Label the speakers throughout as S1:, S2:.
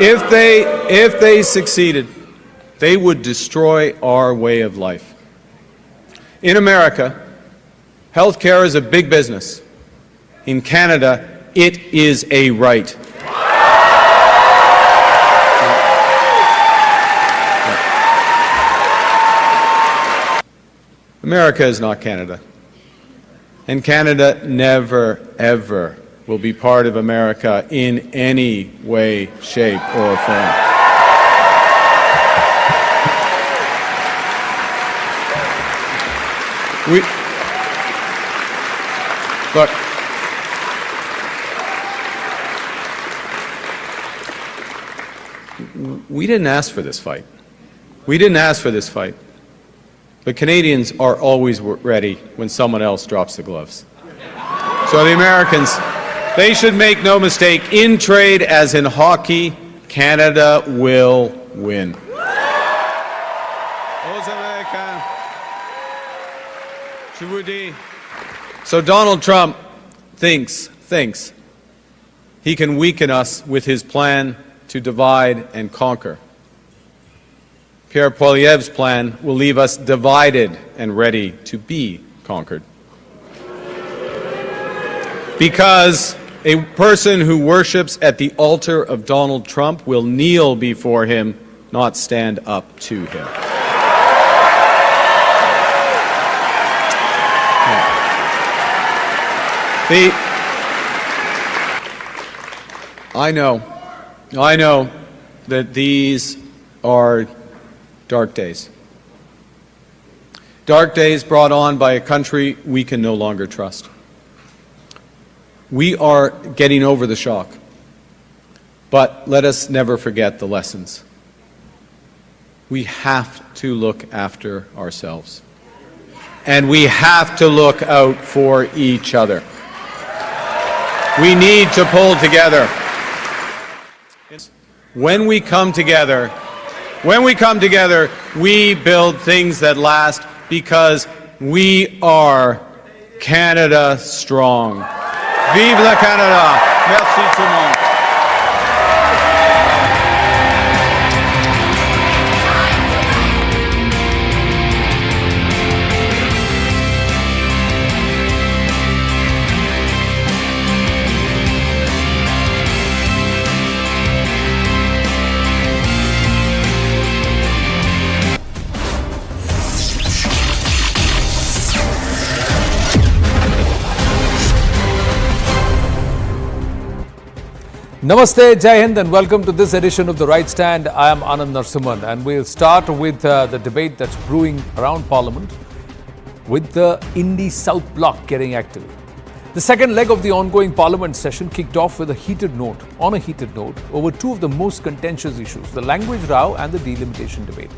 S1: If they succeeded, they would destroy our way of life. In America, healthcare is a big business. In Canada, it is a right. America is not Canada. And Canada never, ever will be part of America in any way, shape, or form. Look, we didn't ask for this fight. We didn't ask for this fight. But Canadians are always ready when someone else drops the gloves. So the Americans, they should make no mistake, in trade as in hockey, Canada will win. So Donald Trump thinks he can weaken us with his plan to divide and conquer. Pierre Poilievre's plan will leave us divided and ready to be conquered. Because a person who worships at the altar of Donald Trump will kneel before him, not stand up to him. I know that these are dark days. Dark days brought on by a country we can no longer trust. We are getting over the shock, but let us never forget the lessons. We have to look after ourselves, and we have to look out for each other. We need to pull together. When we come together, we build things that last because we are Canada strong. Vive la Canada! Merci tout le monde.
S2: Namaste, Jai Hind, and welcome to this edition of The Right Stand. I am Anand Narasimhan, and we'll start with the debate that's brewing around Parliament with the Indie South Bloc getting active. The second leg of the ongoing Parliament session kicked off with a heated note over two of the most contentious issues, the language row and the delimitation debate.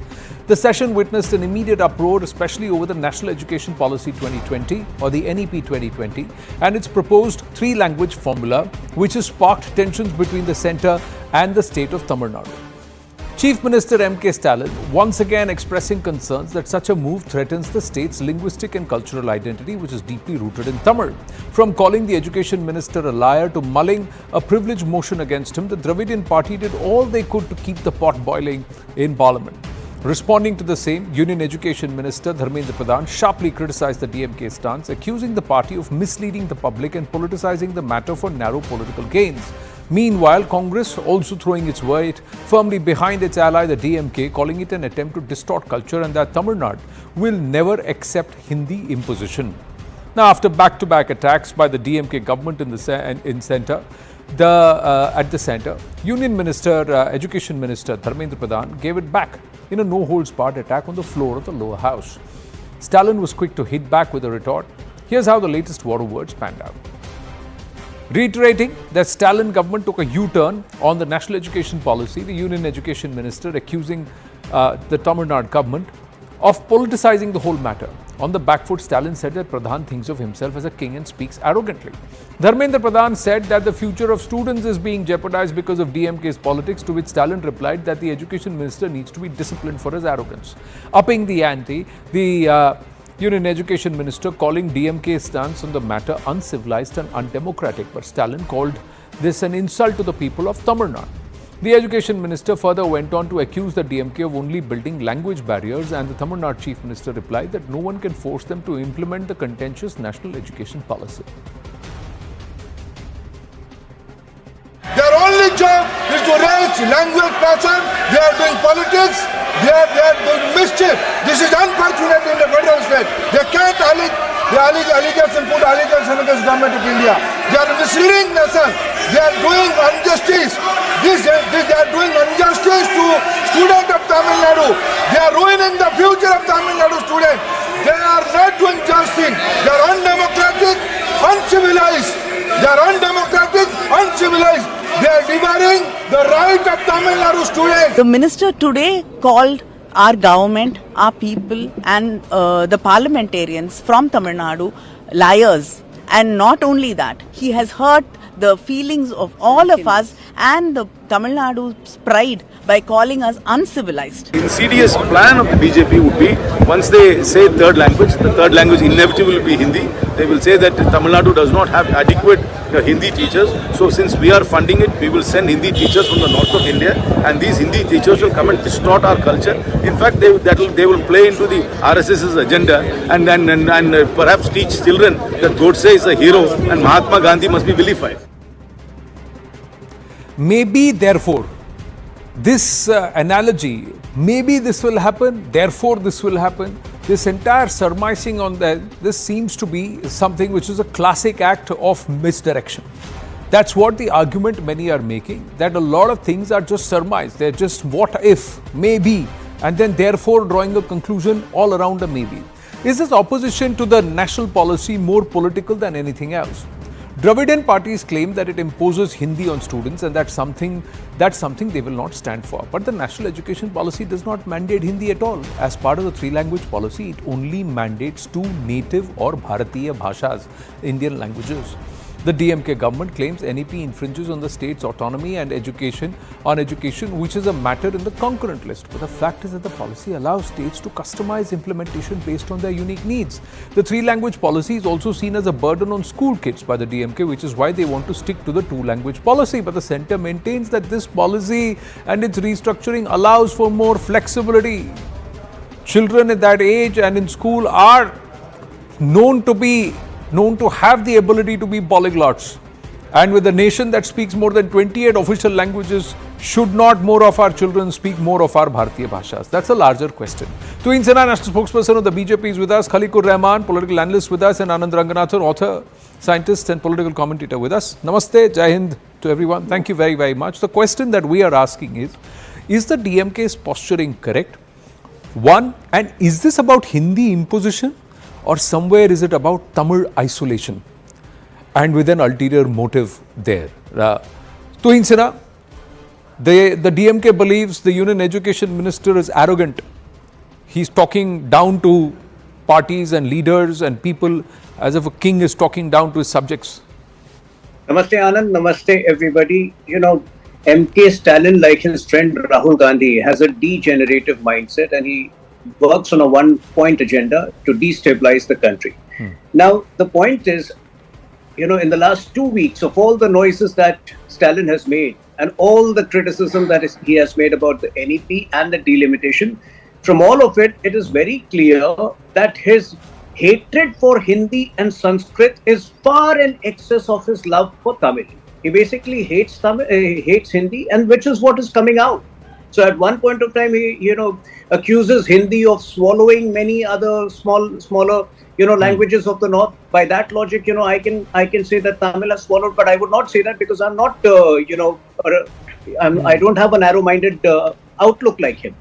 S2: The session witnessed an immediate uproar, especially over the National Education Policy 2020 or the NEP 2020 and its proposed three-language formula, which has sparked tensions between the centre and the state of Tamil Nadu. Chief Minister M.K. Stalin once again expressing concerns that such a move threatens the state's linguistic and cultural identity, which is deeply rooted in Tamil. From calling the Education Minister a liar to mulling a privilege motion against him, the Dravidian party did all they could to keep the pot boiling in Parliament. Responding to the same, Union Education Minister Dharmendra Pradhan sharply criticised the DMK stance, accusing the party of misleading the public and politicising the matter for narrow political gains. Meanwhile, Congress also throwing its weight firmly behind its ally, the DMK, calling it an attempt to distort culture and that Tamil Nadu will never accept Hindi imposition. Now, after back-to-back attacks by the DMK government at the centre, Union Minister, Education Minister Dharmendra Pradhan gave it back in a no-holds-barred attack on the floor of the lower house. Stalin was quick to hit back with a retort. Here's how the latest war of words panned out. Reiterating that Stalin government took a U-turn on the national education policy, the Union Education Minister accusing the Tamil Nadu government of politicizing the whole matter. On the back foot, Stalin said that Pradhan thinks of himself as a king and speaks arrogantly. Dharmendra Pradhan said that the future of students is being jeopardized because of DMK's politics, to which Stalin replied that the education minister needs to be disciplined for his arrogance. Upping the ante, the Union Education Minister calling DMK's stance on the matter uncivilized and undemocratic, but Stalin called this an insult to the people of Tamil Nadu. The education minister further went on to accuse the DMK of only building language barriers, and the Tamil Nadu chief minister replied that no one can force them to implement the contentious national education policy.
S3: Their only job is to raise language passion. They are doing politics. They are doing mischief. This is unfortunate in the federal state. They can't allegation put allegations against government of India. They are misleading nation. They are doing injustice. They are doing injustice to students of Tamil Nadu. They are ruining the future of Tamil Nadu students. They are not doing justice. They are undemocratic, uncivilized. They are undemocratic, uncivilized. They are devouring the right of Tamil Nadu students.
S4: The minister today called our government, our people and the parliamentarians from Tamil Nadu liars. And not only that, he has hurt the feelings of all of us and the Tamil Nadu's pride by calling us uncivilized.
S5: The insidious plan of the BJP would be, once they say third language, the third language inevitably will be Hindi. They will say that Tamil Nadu does not have adequate Hindi teachers. So since we are funding it, we will send Hindi teachers from the north of India, and these Hindi teachers will come and distort our culture. In fact, they will play into the RSS's agenda and perhaps teach children that Godse is a hero and Mahatma Gandhi must be vilified.
S2: Maybe, therefore, this analogy, maybe this will happen, therefore this will happen, this entire surmising on that, this seems to be something which is a classic act of misdirection. That's what the argument many are making, that a lot of things are just surmise, they're just what if, maybe, and then therefore drawing a conclusion all around a maybe. Is this opposition to the national policy more political than anything else? Dravidian parties claim that it imposes Hindi on students, and that's something they will not stand for. But the national education policy does not mandate Hindi at all. As part of the three-language policy, it only mandates two native or Bharatiya Bhashas, Indian languages. The DMK government claims NEP infringes on the state's autonomy and education, which is a matter in the concurrent list. But the fact is that the policy allows states to customize implementation based on their unique needs. The three-language policy is also seen as a burden on school kids by the DMK, which is why they want to stick to the two-language policy. But the centre maintains that this policy and its restructuring allows for more flexibility. Children at that age and in school are known to have the ability to be polyglots. And with a nation that speaks more than 28 official languages, should not more of our children speak more of our Bharatiya Bhashas? That's a larger question. Tuin Sena, national spokesperson of the BJP, is with us. Khalikur Rahman, political analyst, with us. And Anand Ranganathan, author, scientist and political commentator, with us. Namaste, Jai Hind to everyone. Thank you very, very much. The question that we are asking is the DMK's posturing correct? One, and is this about Hindi imposition? Or somewhere is it about Tamil isolation and with an ulterior motive there? Tuhin Sena, the DMK believes the Union Education Minister is arrogant. He's talking down to parties and leaders and people as if a king is talking down to his subjects.
S6: Namaste Anand, namaste everybody. You know, MK Stalin, like his friend Rahul Gandhi, has a degenerative mindset, and he works on a one-point agenda to destabilize the country. Now, the point is, you know, in the last 2 weeks of all the noises that Stalin has made and all the criticism that he has made about the NEP and the delimitation, from all of it, it is very clear that his hatred for Hindi and Sanskrit is far in excess of his love for Tamil. He basically hates Hindi, and which is what is coming out. So at one point of time, he, accuses Hindi of swallowing many other smaller, languages of the north. By that logic, I can say that Tamil has swallowed, but I would not say that because I'm not, I don't have a narrow-minded outlook like him.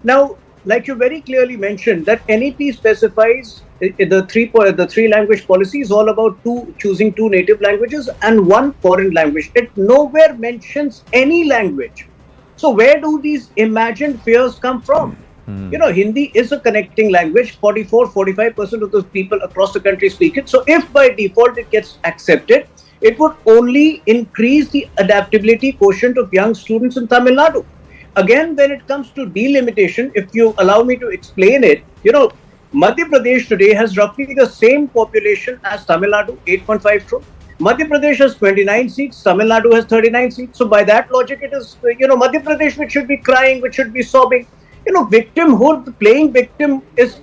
S6: Now, like you very clearly mentioned, that NEP specifies the three-language policy is all about choosing two native languages and one foreign language. It nowhere mentions any language. So where do these imagined fears come from? Hindi is a connecting language. 45% of those people across the country speak it. So if by default it gets accepted, it would only increase the adaptability quotient of young students in Tamil Nadu. Again, when it comes to delimitation, if you allow me to explain it, Madhya Pradesh today has roughly the same population as Tamil Nadu, 8.5 crore. Madhya Pradesh has 29 seats, Tamil Nadu has 39 seats. So by that logic, it is, Madhya Pradesh which should be crying, which should be sobbing. Victimhood, playing victim is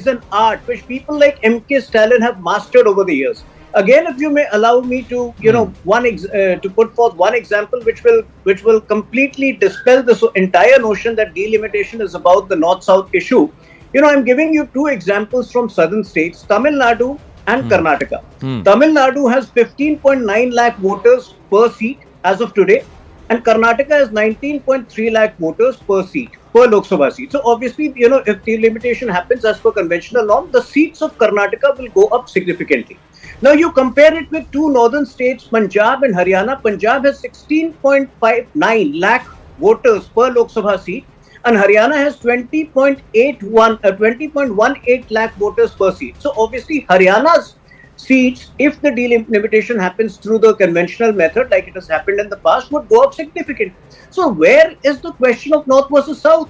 S6: an art which people like MK Stalin have mastered over the years. Again, if you may allow me to, to put forth one example which will completely dispel this entire notion that delimitation is about the North-South issue. I'm giving you two examples from southern states, Tamil Nadu and Karnataka. Tamil Nadu has 15.9 lakh voters per seat as of today, and Karnataka has 19.3 lakh voters per seat, per Lok Sabha seat. So obviously, if delimitation happens as per conventional norm, the seats of Karnataka will go up significantly. Now you compare it with two northern states, Punjab and Haryana. Punjab has 16.59 lakh voters per Lok Sabha seat, and Haryana has 20.18 lakh voters per seat. So obviously Haryana's seats, if the delimitation happens through the conventional method like it has happened in the past, would go up significantly. So where is the question of North versus South?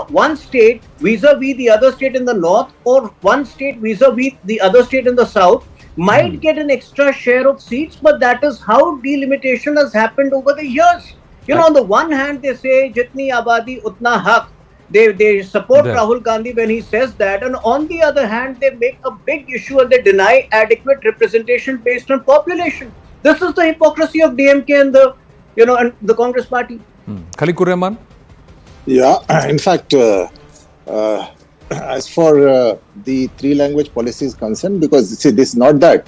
S6: One state vis-a-vis the other state in the north, or one state vis-a-vis the other state in the south might get an extra share of seats, but that is how delimitation has happened over the years. On the one hand, they say, Jitni Abadi Utna Haq. They support Rahul Gandhi when he says that. And on the other hand, they make a big issue and they deny adequate representation based on population. This is the hypocrisy of DMK and the Congress party.
S2: Khaliqur Rahman?
S7: Yeah, in fact, as for the three language policy is concerned, because see, this is not that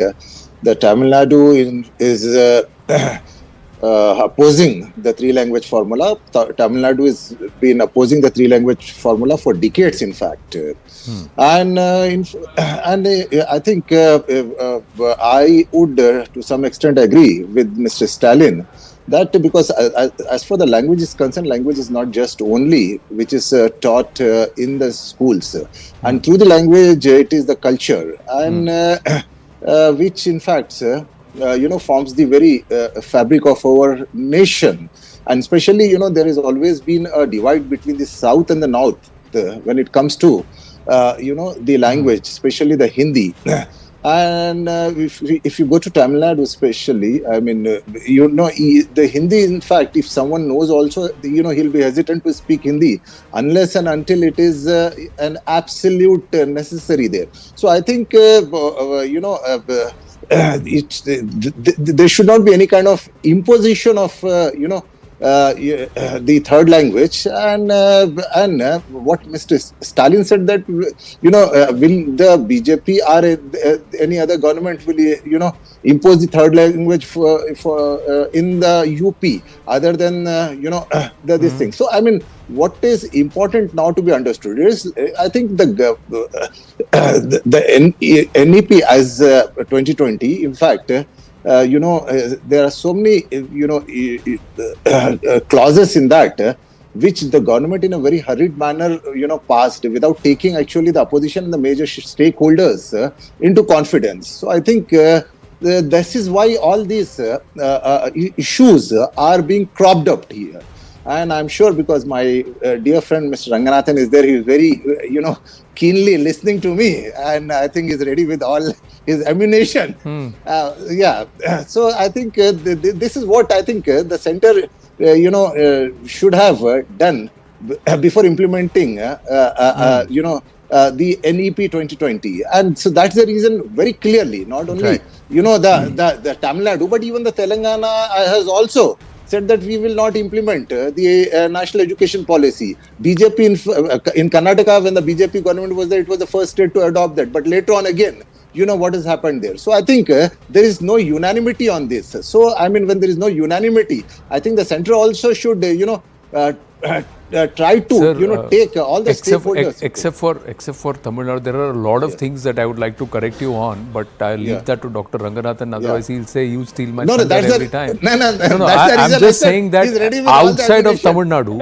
S7: the Tamil Nadu is opposing the three language formula. Tamil Nadu has been opposing the three language formula for decades, in fact. And I think I would to some extent agree with Mr. Stalin that because as far the language is concerned, language is not just only which is taught in the schools, and through the language it is the culture, and which in fact forms the very fabric of our nation. And especially there has always been a divide between the south and the north when it comes to the language, especially the Hindi. And if you go to Tamil Nadu especially, I mean, the Hindi, in fact, if someone knows also, he'll be hesitant to speak Hindi unless and until it is an absolute necessary there. So I think, there should not be any kind of imposition of, the third language, and what Mr. Stalin said that will the BJP or any other government will impose the third language for in the UP other than this thing. So I mean, what is important now to be understood is I think the NEP as 2020, in fact. There are so many, clauses in that which the government in a very hurried manner, passed without taking actually the opposition and the major stakeholders into confidence. So I think this is why all these issues are being cropped up here. And I'm sure because my dear friend Mr. Ranganathan is there, he is very, keenly listening to me, and I think he's ready with all his ammunition. So I think this is what I think the center, should have done before implementing, the NEP 2020. And so that's the reason very clearly, not only, the Tamil Nadu, but even the Telangana has also said that we will not implement the national education policy. BJP in Karnataka, when the BJP government was there, it was the first state to adopt that. But later on again, what has happened there. So I think there is no unanimity on this. So I mean, when there is no unanimity, I think the centre also should, try to, take all the stakeholders.
S2: Except for Tamil Nadu, there are a lot of things that I would like to correct you on, but I'll leave that to Dr. Ranganathan. Otherwise, he'll say you steal my thunder every time.
S7: No,
S2: I'm just saying that outside of Tamil Nadu,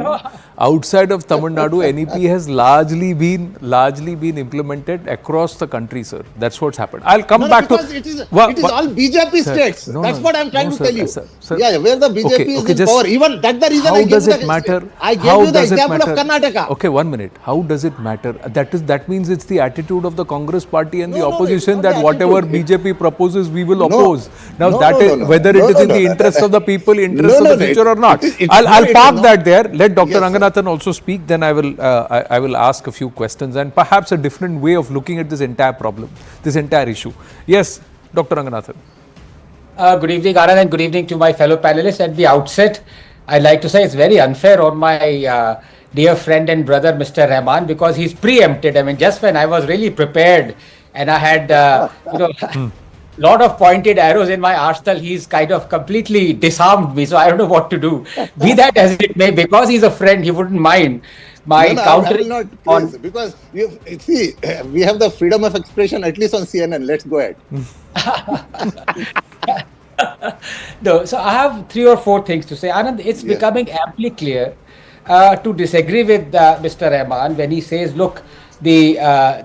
S2: outside of Tamil Nadu, NEP has largely been implemented across the country, sir. That's what's happened. I'll come back to...
S7: Because it is all BJP states. That's what I'm trying to tell you.
S2: Sir,
S7: Yeah, where the BJP is in power. Even that's the reason
S2: how
S7: I gave
S2: does
S7: you
S2: it
S7: the
S2: matter?
S7: I gave
S2: How
S7: you the
S2: does it
S7: example of
S2: matter?
S7: Karnataka.
S2: Okay, 1 minute. How does it matter? That means it's the attitude of the Congress party and the
S7: No,
S2: opposition
S7: it's not
S2: that
S7: the
S2: whatever
S7: attitude.
S2: BJP proposes, we will
S7: No.
S2: oppose. Now
S7: No,
S2: that
S7: no,
S2: is
S7: no, no.
S2: whether it
S7: No,
S2: is
S7: no,
S2: in the
S7: no.
S2: interest of the people, interest
S7: No,
S2: of
S7: no,
S2: the
S7: no.
S2: future or not.
S7: It-
S2: I'll
S7: it is
S2: park
S7: not.
S2: that there. Let Dr.
S7: Yes, sir.
S2: Ranganathan also speak. Then I will ask a few questions and perhaps a different way of looking at this entire problem, this entire issue. Yes, Dr. Ranganathan.
S8: Good evening, Anand, and good evening to my fellow panelists. At the outset, I'd like to say it's very unfair on my dear friend and brother, Mr. Rahman, because he's preempted. I mean, just when I was really prepared and I had, lot of pointed arrows in my arsenal, he's kind of completely disarmed me. So I don't know what to do. Be that as it may, because he's a friend, he wouldn't mind my
S7: No, I
S8: countering
S7: will not
S8: on.
S7: praise, because see, we have the freedom of expression at least on CNN. Let's go ahead.
S8: No, so I have 3 or 4 things to say. Anand, it's
S7: Yeah.
S8: becoming amply clear to disagree with Mr. Rahman when he says, look, the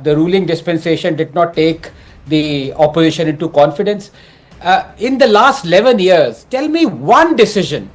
S8: ruling dispensation did not take the opposition into confidence. In the last 11 years, tell me one decision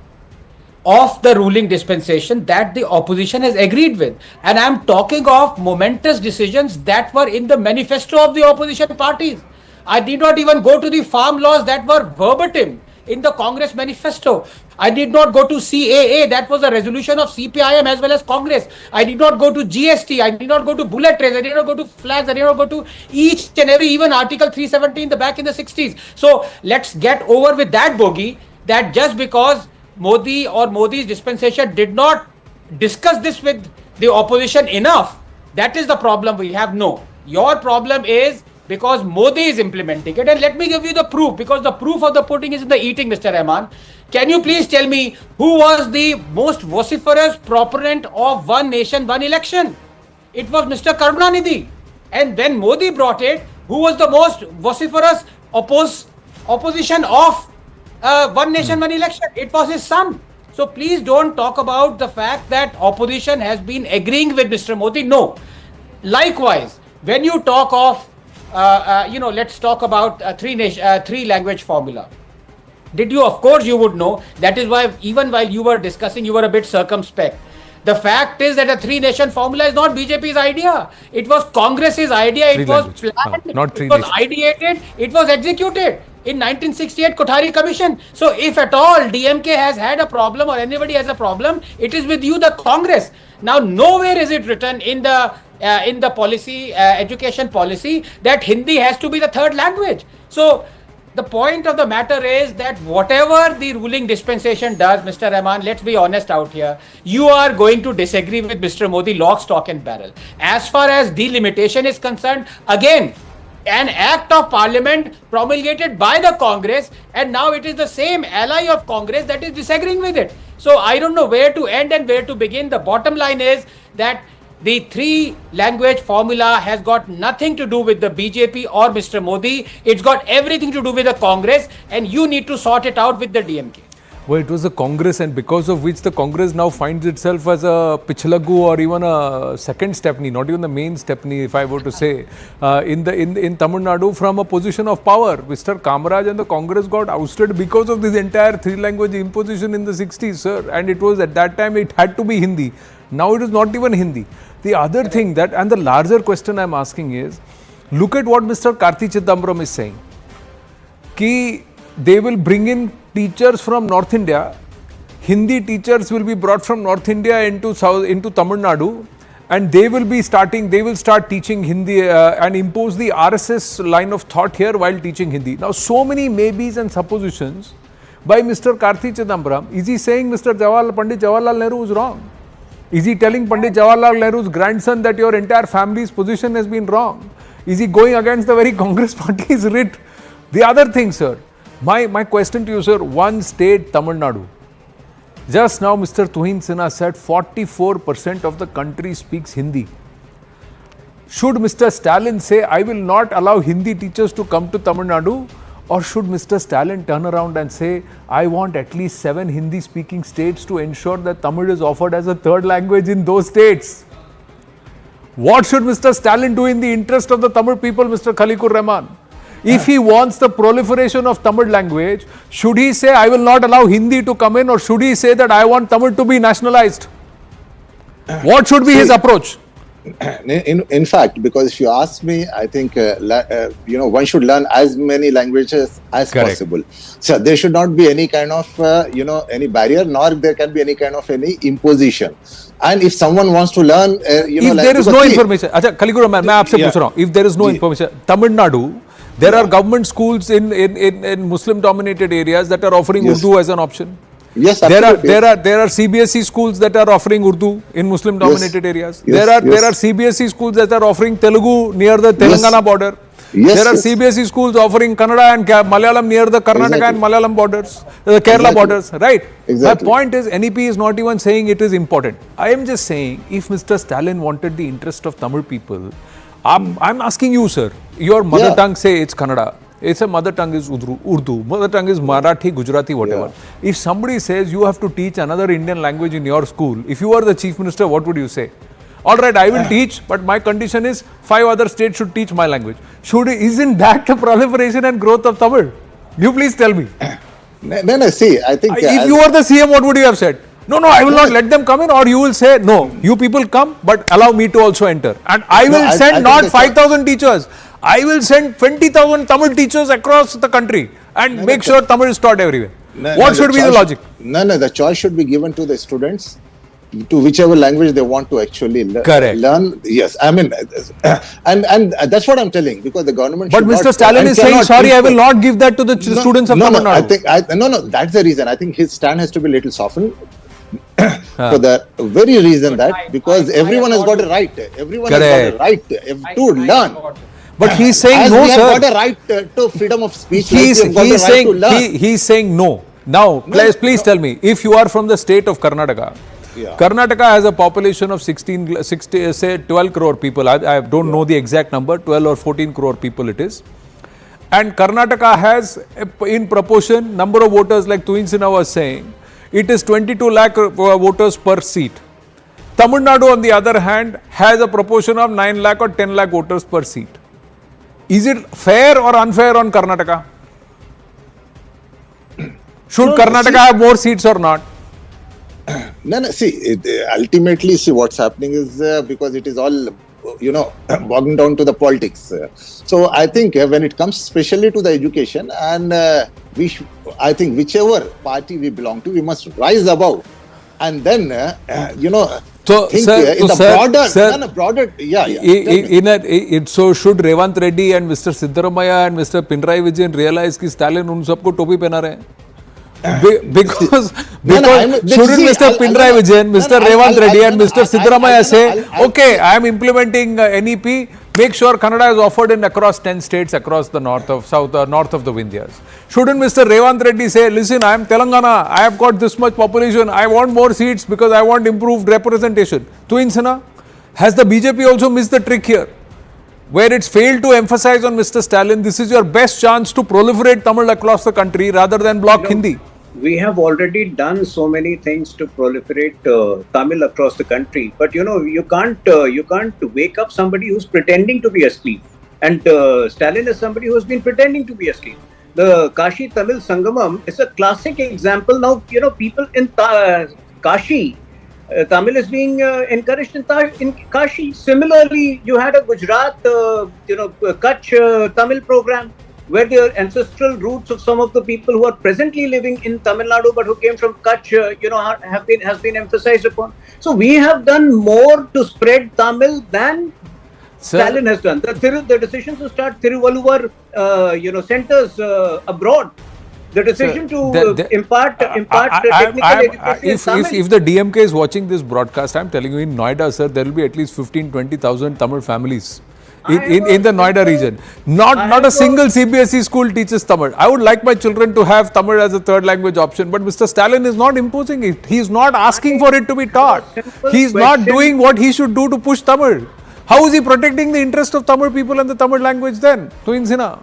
S8: of the ruling dispensation that the opposition has agreed with. And I'm talking of momentous decisions that were in the manifesto of the opposition parties. I did not even go to the farm laws that were verbatim in the Congress manifesto. I did not go to CAA, that was a resolution of CPIM as well as Congress. I did not go to GST, I did not go to bullet trains, I did not go to flags, I did not go to each and every, even Article 317 back in the 60s. So let's get over with that bogey, that just because Modi or Modi's dispensation did not discuss this with the opposition enough, that is the problem we have. No, your problem is because Modi is implementing it. And let me give you the proof, because the proof of the pudding is in the eating, Mr. Rahman. Can you please tell me who was the most vociferous proponent of one nation, one election? It was Mr. Karunanidhi. And when Modi brought it, who was the most vociferous opposition of one nation, one election? It was his son. So please don't talk about the fact that opposition has been agreeing with Mr. Modi. No. Likewise, when you talk of let's talk about three language formula. Did you? Of course you would know. That is why even while you were discussing, you were a bit circumspect. The fact is that a 3-nation formula is not BJP's idea. It was Congress's idea. It was planned.
S2: Not
S8: it was
S2: 3
S8: ideated. It was executed in 1968 Kothari Commission. So if at all DMK has had a problem or anybody has a problem, it is with you, the Congress. Now nowhere is it written in the policy, education policy, that Hindi has to be the 3rd language. So the point of the matter is that whatever the ruling dispensation does, Mr. Rahman, let's be honest out here, you are going to disagree with Mr. Modi lock, stock and barrel. As far as delimitation is concerned, again, an act of parliament promulgated by the Congress, and now it is the same ally of Congress that is disagreeing with it. So I don't know where to end and where to begin. The bottom line is that the 3-language formula has got nothing to do with the BJP or Mr. Modi. It's got everything to do with the Congress, and you need to sort it out with the DMK.
S2: Well, it was the Congress, and because of which the Congress now finds itself as a Pichalagu or even a second stepney, not even the main stepney, if I were to say, in Tamil Nadu from a position of power. Mr. Kamaraj and the Congress got ousted because of this entire 3-language imposition in the 60s, sir. And it was at that time it had to be Hindi. Now it is not even Hindi. The other thing that, and the larger question I am asking is, look at what Mr. Karthi Chidambaram is saying. Ki they will bring in teachers from North India, Hindi teachers will be brought from North India into Tamil Nadu, and they will start teaching Hindi and impose the RSS line of thought here while teaching Hindi. Now, so many maybes and suppositions by Mr. Karthi Chidambaram. Is he saying Pandit Jawaharlal Nehru is wrong? Is he telling Pandit Jawaharlal Nehru's grandson that your entire family's position has been wrong? Is he going against the very Congress party's writ? The other thing, sir, my question to you, sir, one state, Tamil Nadu. Just now, Mr. Tuhin Sinha said 44% of the country speaks Hindi. Should Mr. Stalin say, I will not allow Hindi teachers to come to Tamil Nadu? Or should Mr. Stalin turn around and say, I want at least 7 Hindi-speaking states to ensure that Tamil is offered as a third language in those states? What should Mr. Stalin do in the interest of the Tamil people, Mr. Khaliqur Rahman? If he wants the proliferation of Tamil language, should he say, I will not allow Hindi to come in, or should he say that I want Tamil to be nationalized? What should be his approach?
S7: In fact, because if you ask me, I think one should learn as many languages as possible. So there should not be any kind of any barrier, nor there can be any kind of any imposition. And if someone wants to learn,
S2: if there is no information, Khaliqur Rahman, मैं आपसे पूछ रहा हूँ. If there is no information, Tamil Nadu, there are government schools in Muslim-dominated areas that are offering Urdu as an option.
S7: Yes,
S2: there are CBSE schools that are offering Urdu in Muslim-dominated areas. There are CBSE schools that are offering Telugu near the Telangana border. There are CBSE schools offering Kannada and Malayalam near the Karnataka and Malayalam borders, Kerala borders, right?
S7: Exactly.
S2: My point is, NEP is not even saying it is important. I am just saying, if Mr. Stalin wanted the interest of Tamil people, I'm asking you, sir, your mother tongue, say it's Kannada. It's a mother tongue is Urdu, mother tongue is Marathi, Gujarati, whatever. Yeah. If somebody says you have to teach another Indian language in your school, if you are the chief minister, what would you say? All right, I will teach, but my condition is 5 other states should teach my language. Isn't that the proliferation and growth of Tamil? You please tell me.
S7: No, see, I think...
S2: if you were the CM, what would you have said? No, I will not let them come in, or you will say, no, you people come, but allow me to also enter. And I will send not 5,000 teachers. I will send 20,000 Tamil teachers across the country and make sure Tamil is taught everywhere. What should be the logic?
S7: No, the choice should be given to the students to whichever language they want to actually learn. Yes, I mean, and that's what I'm telling, because the government.
S2: But Mr. Stalin is saying, sorry, I will not give that to the students of Tamil Nadu.
S7: That's the reason. I think his stand has to be a little softened. For the very reason that, because everyone has got a right. Everyone has got a right to learn.
S2: But he's saying no, sir.
S7: We have got a right to freedom of speech.
S2: He's saying no. Now, please tell me, if you are from the state of Karnataka, Karnataka has a population of 12 crore people. I don't know the exact number, 12 or 14 crore people it is. And Karnataka has, in proportion, number of voters, like Tuin Sinha was saying, it is 22 lakh voters per seat. Tamil Nadu, on the other hand, has a proportion of 9 lakh or 10 lakh voters per seat. Is it fair or unfair on Karnataka? Should Karnataka have more seats or not?
S7: No, see, ultimately, see what's happening is because it is all, bogging down to the politics. So I think when it comes especially to the education, and I think whichever party we belong to, we must rise above. And then,
S2: so,
S7: think
S2: sir,
S7: in the broader,
S2: so should Revant Reddy and Mr. Siddaramaiah and Mr. Pinarayi Vijayan realize कि Stalin उन सबको टोपी पहना रहे हैं? Because shouldn't Mr. Pinarayi Vijayan, Mr. Revant Reddy and Mr. Siddaramaiah say, okay, I am implementing NEP, make sure Kannada is offered in across 10 states across the north of the Vindhyas. Shouldn't Mr. Revant Reddy say, listen, I am Telangana, I have got this much population, I want more seats because I want improved representation. Tuin Sinha, has the BJP also missed the trick here? Where it's failed to emphasize on Mr. Stalin, this is your best chance to proliferate Tamil across the country rather than block Hindi.
S6: We have already done so many things to proliferate Tamil across the country, but you can't wake up somebody who's pretending to be asleep. And Stalin is somebody who has been pretending to be asleep. The Kashi Tamil Sangamam is a classic example. Now, people in Kashi, Tamil is being encouraged in Kashi. Similarly, you had a Gujarat, Kutch Tamil program, where the ancestral roots of some of the people who are presently living in Tamil Nadu but who came from Kutch, has been emphasized upon. So we have done more to spread Tamil than Stalin has done. The decision to start Thiruvalluvar, centers abroad. The decision to impart technical education.
S2: If the DMK is watching this broadcast, I'm telling you, in Noida, sir, there will be at least 15-20,000 Tamil families in the Noida region. Not a single CBSE school teaches Tamil. I would like my children to have Tamil as a third language option, but Mr. Stalin is not imposing it. He is not asking for it to be taught. He is not doing what he should do to push Tamil. How is he protecting the interest of Tamil people and the Tamil language then? Tuin Sinha.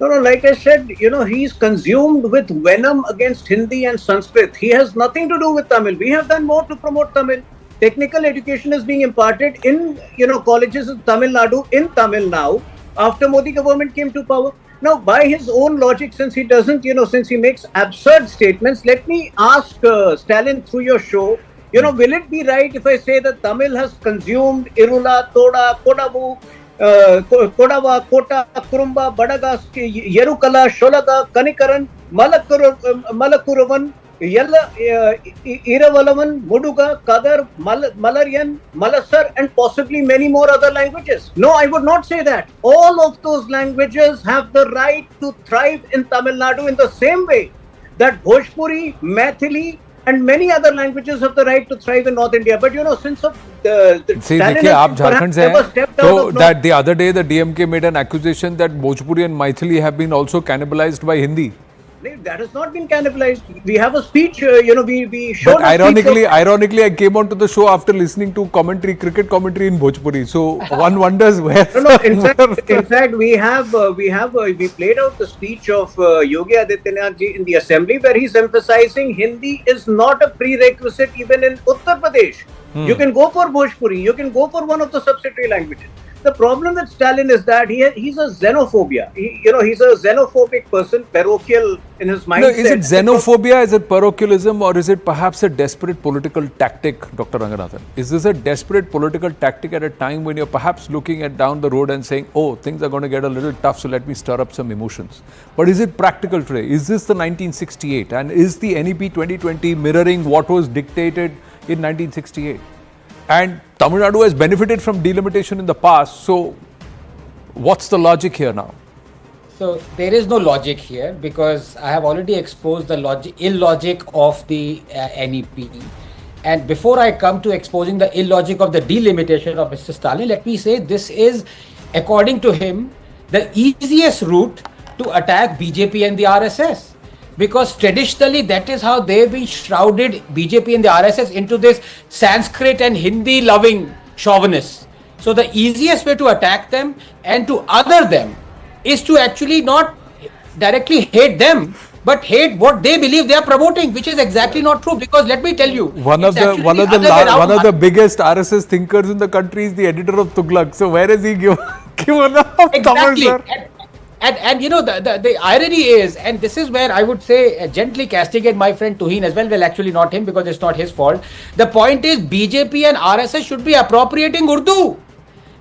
S6: No, no, like I said, he's consumed with venom against Hindi and Sanskrit. He has nothing to do with Tamil. We have done more to promote Tamil. Technical education is being imparted in, colleges in Tamil Nadu, in Tamil now, after Modi government came to power. Now, by his own logic, since he doesn't, since he makes absurd statements, let me ask Stalin through your show, will it be right if I say that Tamil has consumed Irula, Toda, Kodavu, Kodava, Kota, Kurumba, Badagas, Yerukala, Sholaga, Kanikaran, Malakuravan, Yella, Iravalavan, Muduga, Kadar, Malarian, Malasar, and possibly many more other languages. No, I would not say that. All of those languages have the right to thrive in Tamil Nadu in the same way that Bhojpuri, Maithili, and many other languages have the right to thrive in North India. But since of the
S2: देखिए आप झारखंड से हैं तो that the other day the DMK made an accusation that Bhojpuri and Maithili have been also cannibalized by Hindi.
S6: That has not been cannibalized. We have a speech, we showed.
S2: But ironically, I came onto the show after listening to cricket commentary in Bhojpuri. So one wonders where.
S6: No. In fact, we played out the speech of Yogi Adityanath ji in the assembly, where he's emphasizing Hindi is not a prerequisite even in Uttar Pradesh. You can go for Bhojpuri. You can go for one of the subsidiary languages. The problem with Stalin is that he's a xenophobia. He's a xenophobic person, parochial in his mindset.
S2: No, is it xenophobia, is it parochialism, or is it perhaps a desperate political tactic, Dr. Ranganathan? Is this a desperate political tactic at a time when you're perhaps looking at down the road and saying, oh, things are going to get a little tough, so let me stir up some emotions? But is it practical today? Is this the 1968? And is the NEP 2020 mirroring what was dictated in 1968? And Tamil Nadu has benefited from delimitation in the past. So, what's the logic here now?
S8: So, there is no logic here because I have already exposed the illogic of the NEP. And before I come to exposing the illogic of the delimitation of Mr. Stalin, let me say this is, according to him, the easiest route to attack BJP and the RSS. Because traditionally, that is how they've been shrouded, BJP and the RSS, into this Sanskrit and Hindi loving chauvinists. So the easiest way to attack them and to other them is to actually not directly hate them, but hate what they believe they are promoting, which is exactly not true. Because let me tell you,
S2: one of the biggest RSS thinkers in the country is the editor of Tughlaq. So where is he given up?
S8: Exactly. And the irony is, and this is where I would say gently castigate my friend Tuhin as well. Well, actually not him because it's not his fault. The point is BJP and RSS should be appropriating Urdu.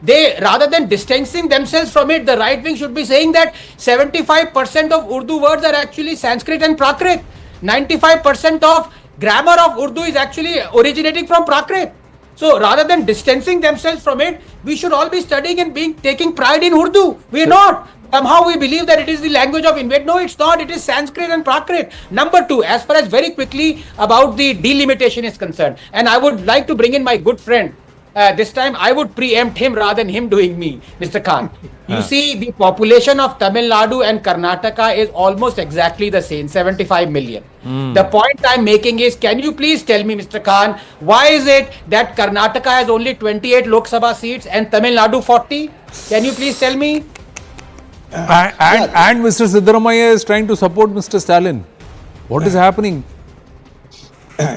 S8: They, rather than distancing themselves from it, the right wing should be saying that 75% of Urdu words are actually Sanskrit and Prakrit. 95% of grammar of Urdu is actually originating from Prakrit. So rather than distancing themselves from it, we should all be studying and taking pride in Urdu. We are not. Somehow we believe that it is the language of invade. No, it's not. It is Sanskrit and Prakrit. Number two, as far as very quickly about the delimitation is concerned, and I would like to bring in my good friend. This time I would preempt him rather than him doing me, Mr. Khan. You see, the population of Tamil Nadu and Karnataka is almost exactly the same, 75 million. The point I'm making is, can you please tell me, Mr. Khan, why is it that Karnataka has only 28 Lok Sabha seats and Tamil Nadu 40? Can you please tell me?
S2: And Mr. Siddaramaiah is trying to support Mr. Stalin. What is happening?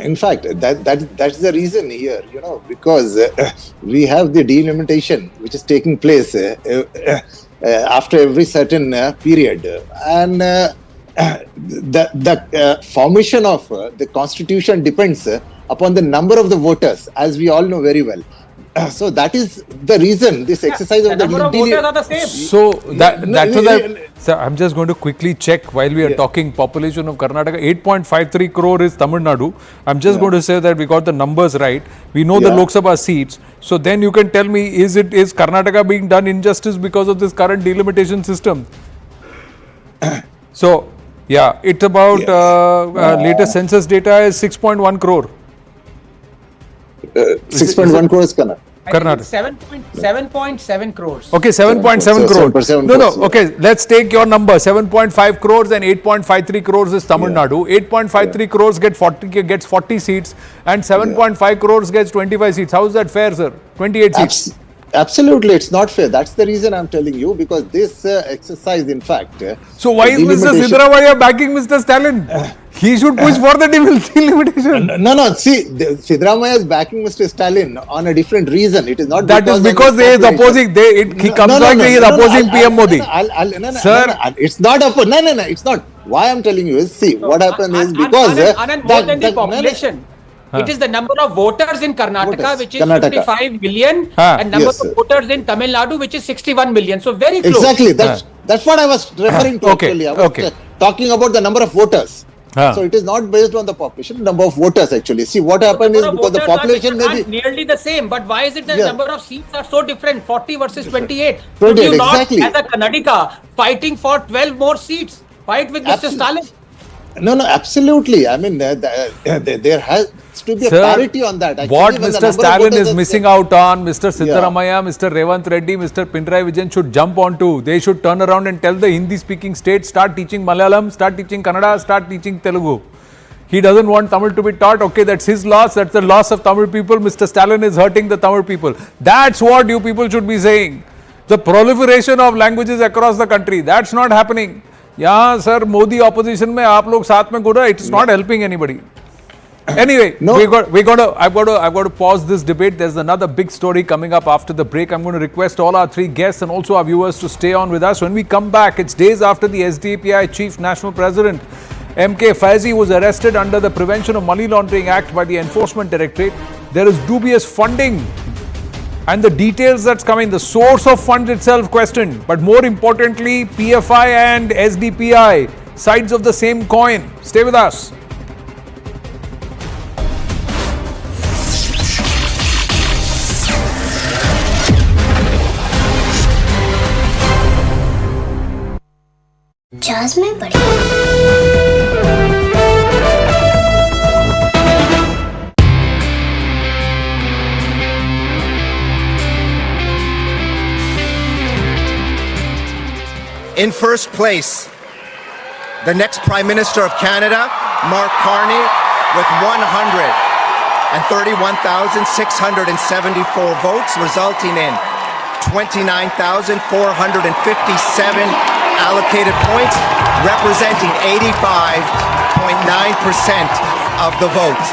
S7: In fact, that's the reason here, because we have the delimitation which is taking place after every certain period. And the formation of the constitution depends upon the number of the voters, as we all know very well. So that is the reason this exercise of the
S8: number of voters are the same.
S2: So so I'm just going to quickly check while we are talking population of Karnataka. 8.53 crore is Tamil Nadu. I'm just going to say that we got the numbers right. We know the Lok Sabha seats. So then you can tell me, is Karnataka being done injustice because of this current delimitation system? So yeah, it's about latest census data is 6.1 crore.
S7: 6.1 crores
S2: Karnataka.
S8: 7.7 crores.
S2: Okay, 7.7 crores. No. Okay, let's take your number. 7.5 crores and 8.53 crores is Tamil Nadu. 8.53 crores gets 40 seats and 7.5 crores gets 25 seats. How is that fair, sir? 28 seats.
S7: Absolutely, it's not fair. That's the reason I'm telling you, because this exercise, in fact.
S2: So why is Mr. Siddaramaiah backing Mr. Stalin? He should push for the delimitation.
S7: No. See, Siddaramaiah is backing Mr. Stalin on a different reason. It is not
S2: that is because he is opposing. He comes like he is opposing PM Modi.
S7: Sir, it's not opposing. No, it's not. Why I'm telling you is, see, what happened is because
S8: Anand, more than the population. It is the number of voters in Karnataka, which is 55 million, and number of voters in Tamil Nadu, which is 61 million. So very close.
S7: Exactly. That's what I was referring to. Actually, I was talking about the number of voters. So it is not based on the population, number of voters actually. See, what happened is because the population may be
S8: nearly the same, but why is it the number of seats are so different, 40 versus 28?
S7: 28,
S8: you
S7: exactly.
S8: Not, as a Kannadika, fighting for 12 more seats, fight with Mr. Stalin?
S7: No, absolutely. I mean, there has to be a parity on that. Actually,
S2: what Mr. Stalin is missing out on, Mr. Siddaramaiah, Mr. Revanth Reddy, Mr. Pinarayi Vijayan should jump onto. They should turn around and tell the Hindi-speaking states, start teaching Malayalam, start teaching Kannada, start teaching Telugu. He doesn't want Tamil to be taught. Okay, that's his loss. That's the loss of Tamil people. Mr. Stalin is hurting the Tamil people. That's what you people should be saying. The proliferation of languages across the country. That's not happening. Yeah, sir, Modi opposition mein aap log saath mein go rahe, it's not helping anybody. Anyway, I've got to pause this debate. There's another big story coming up after the break. I'm going to request all our three guests and also our viewers to stay on with us. When we come back, it's days after the SDPI Chief National President MK Faizi was arrested under the Prevention of Money Laundering Act by the Enforcement Directorate. There is dubious funding. And the details that's coming, the source of funds itself questioned. But more importantly, PFI and SDPI, sides of the same coin. Stay with us.
S9: Jasmine, buddy.
S10: In first place, the next Prime Minister of Canada, Mark Carney, with 131,674 votes, resulting in 29,457 allocated points, representing 85.9% of the vote.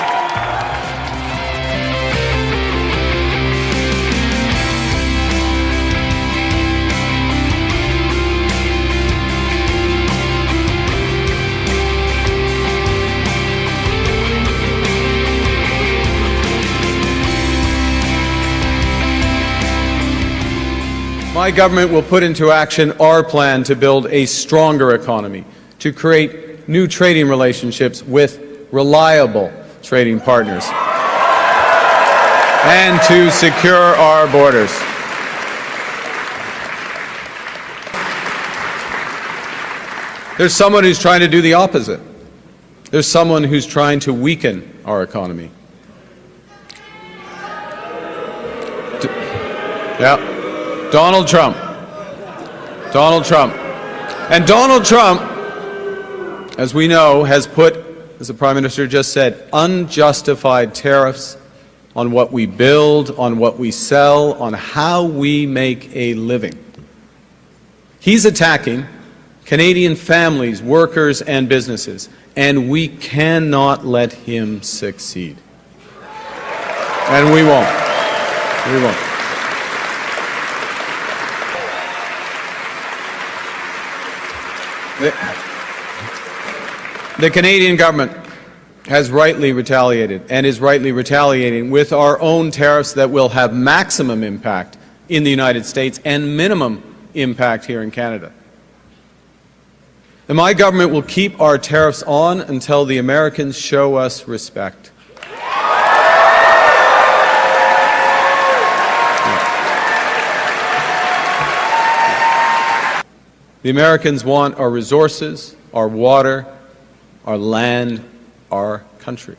S1: My government will put into action our plan to build a stronger economy, to create new trading relationships with reliable trading partners, and to secure our borders. There's someone who's trying to do the opposite. There's someone who's trying to weaken our economy. Donald Trump. And Donald Trump, as we know, has put, as the Prime Minister just said, unjustified tariffs on what we build, on what we sell, on how we make a living. He's attacking Canadian families, workers, and businesses, and we cannot let him succeed. And we won't. We won't. The Canadian government has rightly retaliated and is rightly retaliating with our own tariffs that will have maximum impact in the United States and minimum impact here in Canada. And my government will keep our tariffs on until the Americans show us respect. The Americans want our resources, our water, our land, our country.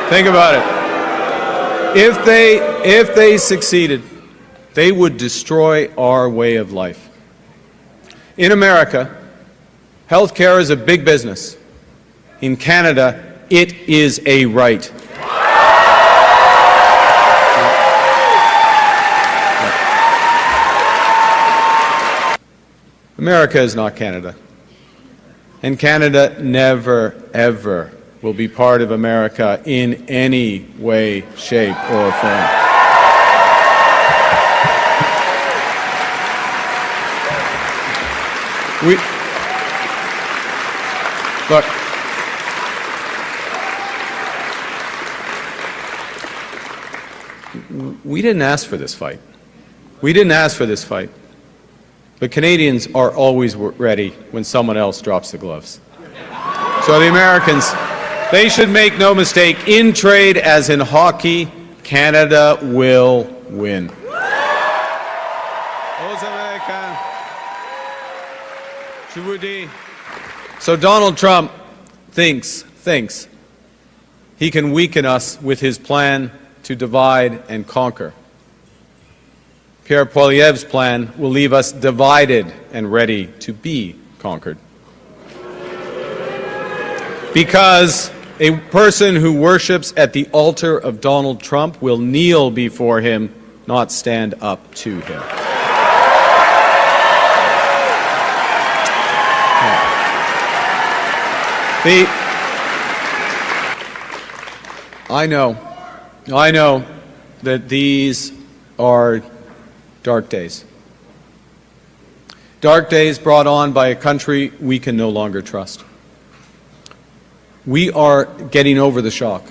S1: Think about it. If they succeeded, they would destroy our way of life. In America, healthcare is a big business. In Canada, it is a right. America is not Canada. And Canada never, ever will be part of America in any way, shape, or form. Look, we didn't ask for this fight. We didn't ask for this fight. But Canadians are always ready when someone else drops the gloves. So the Americans, they should make no mistake, in trade as in hockey, Canada will win. So Donald Trump thinks he can weaken us with his plan to divide and conquer. Pierre Poilievre's plan will leave us divided and ready to be conquered. Because a person who worships at the altar of Donald Trump will kneel before him, not stand up to him. I know that these are dark days. Dark days brought on by a country we can no longer trust. We are getting over the shock,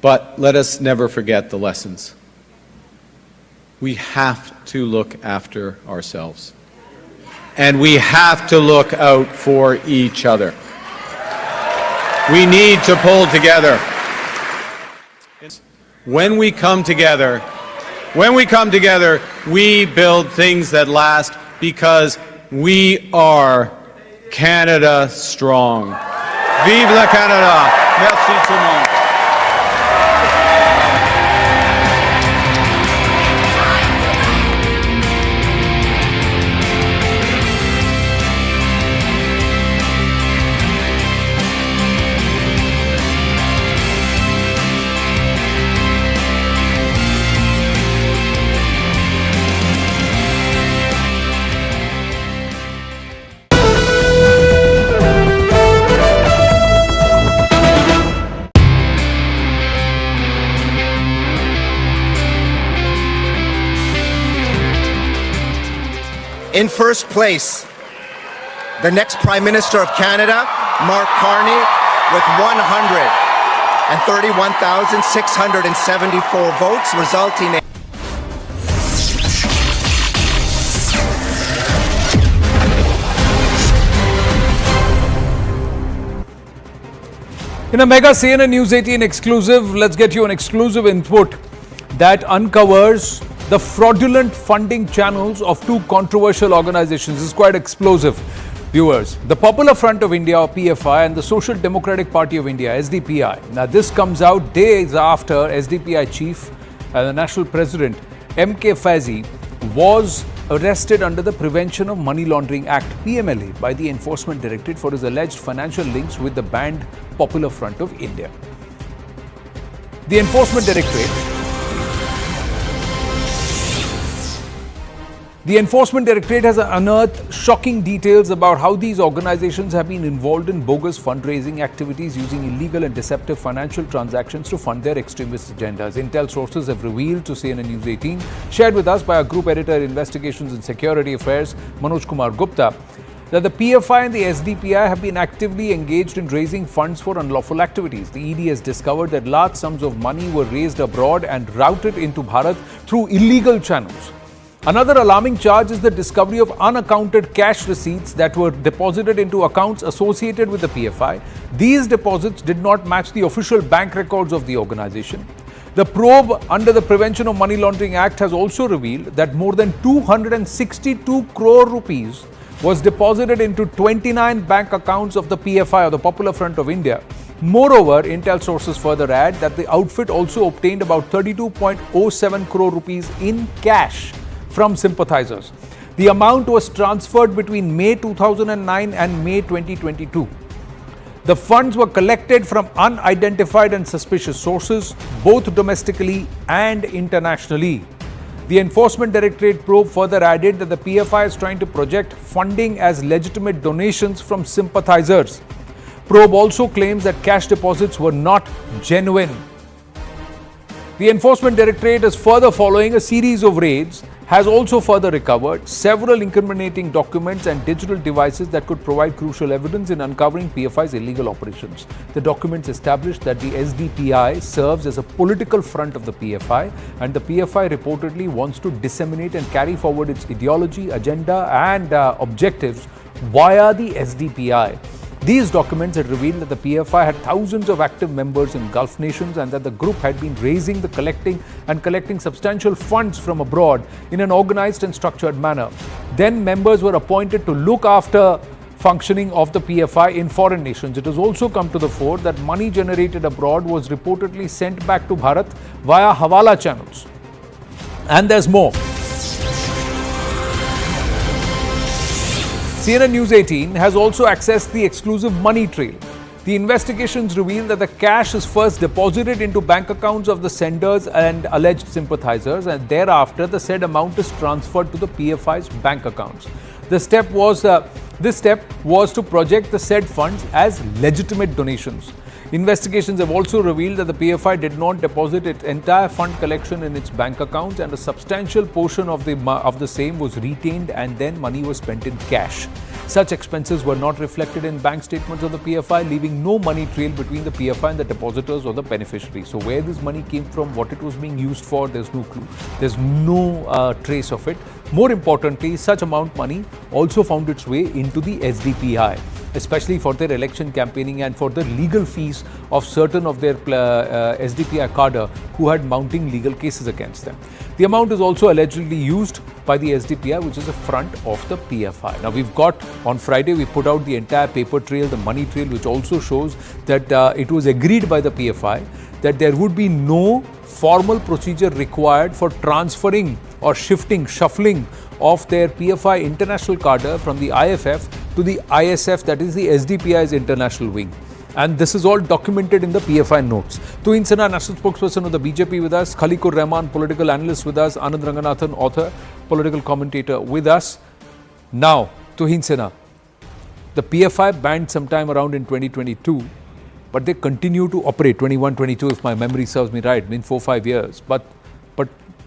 S1: but let us never forget the lessons. We have to look after ourselves, and we have to look out for each other. We need to pull together. When we come together, we build things that last because we are Canada strong. Vive la Canada! Merci tout le monde.
S10: In first place, the next Prime Minister of Canada, Mark Carney, with 131,674 votes, resulting in
S2: in a mega CNN News 18 exclusive, let's get you an exclusive input that uncovers the fraudulent funding channels of two controversial organizations. This is quite explosive, viewers. The Popular Front of India, or PFI, and the Social Democratic Party of India, SDPI. Now, this comes out days after SDPI chief and the national president, M.K. Faizi, was arrested under the Prevention of Money Laundering Act, PMLA, by the Enforcement Directorate for his alleged financial links with the banned Popular Front of India. The Enforcement Directorate has unearthed shocking details about how these organizations have been involved in bogus fundraising activities using illegal and deceptive financial transactions to fund their extremist agendas. Intel sources have revealed to CNN News 18, shared with us by our Group Editor Investigations and Security Affairs, Manoj Kumar Gupta, that the PFI and the SDPI have been actively engaged in raising funds for unlawful activities. The ED has discovered that large sums of money were raised abroad and routed into Bharat through illegal channels. Another alarming charge is the discovery of unaccounted cash receipts that were deposited into accounts associated with the PFI. These deposits did not match the official bank records of the organization. The probe under the Prevention of Money Laundering Act has also revealed that more than 262 crore rupees was deposited into 29 bank accounts of the PFI, or the Popular Front of India. Moreover, Intel sources further add that the outfit also obtained about 32.07 crore rupees in cash from sympathizers. The amount was transferred between May 2009 and May 2022. The funds were collected from unidentified and suspicious sources, both domestically and internationally. The Enforcement Directorate probe further added that the PFI is trying to project funding as legitimate donations from sympathizers. Probe also claims that cash deposits were not genuine. The Enforcement Directorate is further following a series of raids, has also further recovered several incriminating documents and digital devices that could provide crucial evidence in uncovering PFI's illegal operations. The documents established that the SDPI serves as a political front of the PFI, and the PFI reportedly wants to disseminate and carry forward its ideology, agenda and objectives via the SDPI. These documents had revealed that the PFI had thousands of active members in Gulf nations and that the group had been raising, collecting substantial funds from abroad in an organized and structured manner. Then members were appointed to look after functioning of the PFI in foreign nations. It has also come to the fore that money generated abroad was reportedly sent back to Bharat via Hawala channels. And there's more. CNN News18 has also accessed the exclusive money trail. The investigations reveal that the cash is first deposited into bank accounts of the senders and alleged sympathizers, and thereafter the said amount is transferred to the PFI's bank accounts. This step was to project the said funds as legitimate donations. Investigations have also revealed that the PFI did not deposit its entire fund collection in its bank accounts, and a substantial portion of the same was retained and then money was spent in cash. Such expenses were not reflected in bank statements of the PFI, leaving no money trail between the PFI and the depositors or the beneficiaries. So where this money came from, what it was being used for, there's no clue. There's no trace of it. More importantly, such amount money also found its way into the SDPI, especially for their election campaigning and for the legal fees of certain of their SDPI cadre who had mounting legal cases against them. The amount is also allegedly used by the SDPI, which is a front of the PFI. Now, we've got, on Friday, we put out the entire paper trail, the money trail, which also shows that it was agreed by the PFI that there would be no formal procedure required for transferring or shuffling of their PFI international cadre from the IFF to the ISF, that is the SDPI's international wing. And this is all documented in the PFI notes. Tuhin Sinha, national spokesperson of the BJP with us, Khalikur Rahman, political analyst with us, Anand Ranganathan, author, political commentator with us. Now, Tuhin Sinha, the PFI banned sometime around in 2022, but they continue to operate, 21-22 if my memory serves me right, in 4-5 years. But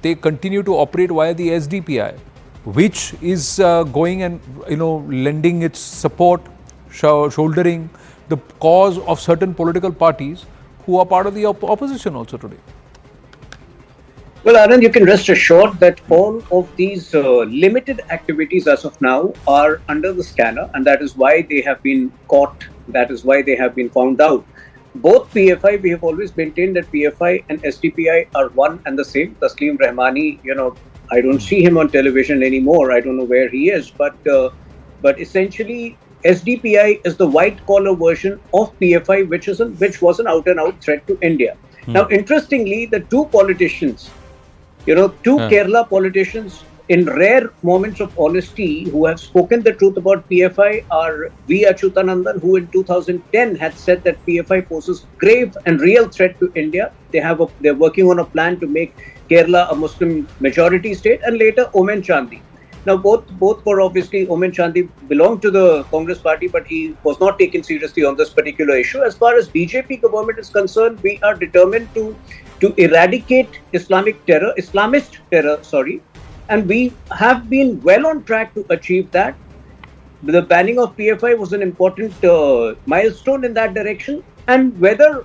S2: they continue to operate via the SDPI, which is going and lending its support, shouldering the cause of certain political parties who are part of the opposition also today.
S6: Well, Anand, you can rest assured that all of these limited activities as of now are under the scanner, and that is why they have been caught. That is why they have been found out. Both PFI, we have always maintained that PFI and SDPI are one and the same. Taslim Rahmani, I don't see him on television anymore. I don't know where he is, but essentially SDPI is the white-collar version of PFI, which was an out-and-out threat to India. Now, interestingly, the two politicians, two Kerala politicians in rare moments of honesty who have spoken the truth about PFI are V. Achyutanandan, who in 2010 had said that PFI poses grave and real threat to India. They're working on a plan to make Kerala a Muslim majority state, and later Oommen Chandy. Now, both were obviously, Oommen Chandy belonged to the Congress party, but he was not taken seriously on this particular issue. As far as BJP government is concerned, we are determined to eradicate Islamist terror, and we have been well on track to achieve that. The banning of PFI was an important milestone in that direction. And whether,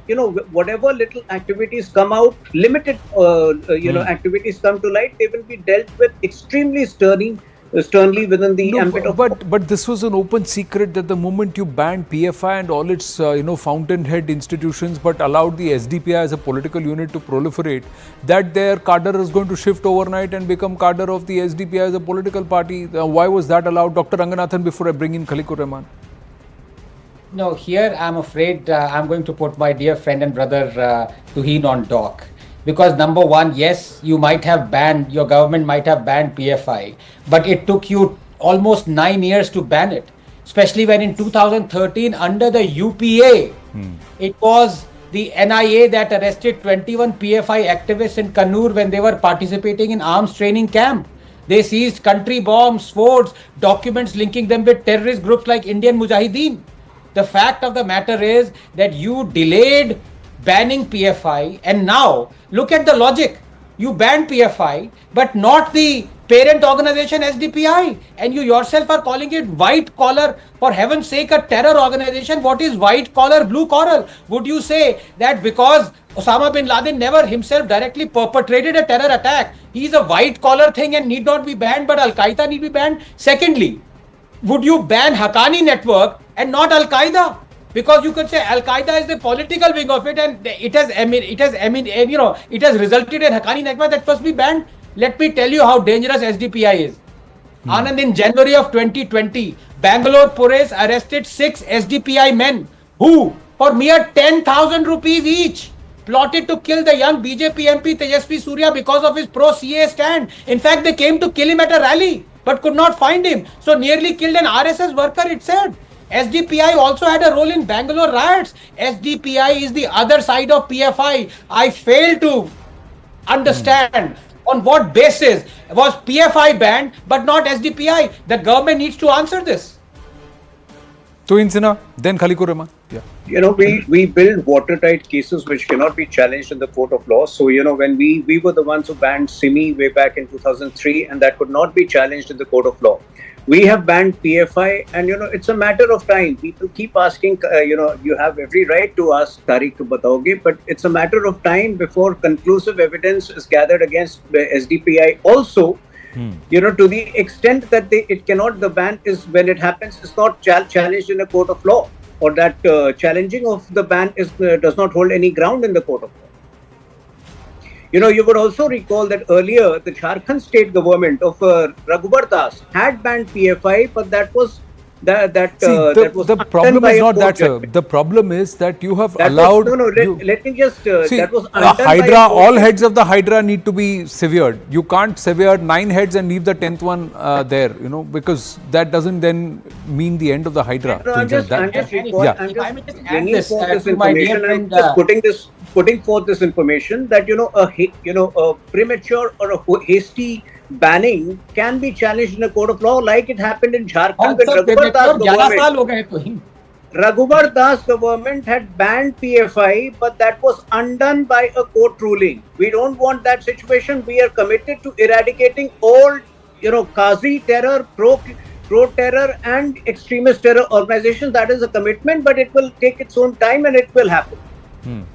S6: whatever little activities come out, limited, activities come to light, they will be dealt with extremely sternly within the ambit of...
S2: But this was an open secret that the moment you banned PFI and all its, fountainhead institutions, but allowed the SDPI as a political unit to proliferate, that their cadre is going to shift overnight and become cadre of the SDPI as a political party. Why was that allowed? Dr. Ranganathan, before I bring in Khalikur Rahman.
S8: No, here I'm afraid I'm going to put my dear friend and brother Tuhin on dock. Because number one, yes, your government might have banned PFI, but it took you almost 9 years to ban it. Especially when in 2013, under the UPA, it was the NIA that arrested 21 PFI activists in Kannur when they were participating in arms training camp. They seized country bombs, swords, documents linking them with terrorist groups like Indian Mujahideen. The fact of the matter is that you delayed banning PFI, and now look at the logic. You banned PFI, but not the parent organization SDPI, and you yourself are calling it white collar. For heaven's sake, a terror organization. What is white collar, blue collar? Would you say that because Osama bin Laden never himself directly perpetrated a terror attack, he is a white collar thing and need not be banned, but Al Qaeda need be banned? Secondly, would you ban Haqqani network and not Al Qaeda? Because you could say Al Qaeda is the political wing of it, and it has resulted in Haqqani network that must be banned. Let me tell you how dangerous SDPI is. Anand, in January of 2020, Bangalore police arrested 6 SDPI men who, for mere 10,000 rupees each, plotted to kill the young BJP MP Tejasvi Surya because of his pro-CA stand. In fact, they came to kill him at a rally but could not find him. So nearly killed an RSS worker, it said. SDPI also had a role in Bangalore riots. SDPI is the other side of PFI. I fail to understand on what basis was PFI banned but not SDPI. The government needs to answer this.
S2: To Insina, then Khalikur Rahman. Yeah.
S6: You know, we build watertight cases which cannot be challenged in the court of law. So, you know, when we were the ones who banned Simi way back in 2003, and that could not be challenged in the court of law. We have banned PFI, and, you know, it's a matter of time. People keep asking, you have every right to ask Tariq to bataoge, but it's a matter of time before conclusive evidence is gathered against the SDPI. Also, you know, to the extent that the ban is, when it happens, it's not challenged in a court of law, or that challenging of the ban does not hold any ground in the court of law. You know, you would also recall that earlier the Jharkhand state government of Raghubar Das had banned PFI, but that was
S2: the problem is not that, sir. The problem is that you have allowed.
S6: Let me just. That was
S2: Hydra. All heads of the Hydra need to be severed. You can't sever 9 heads and leave the 10th one there. You know, because that doesn't then mean the end of the Hydra.
S6: No, I'm just putting forth this information that a premature or a hasty banning can be challenged in a court of law, like it happened in Jharkhand when Raghubar Das government had banned PFI, but that was undone by a court ruling. We don't want that situation. We are committed to eradicating all, Qazi terror, pro-terror and extremist terror organizations. That is a commitment, but it will take its own time and it will happen.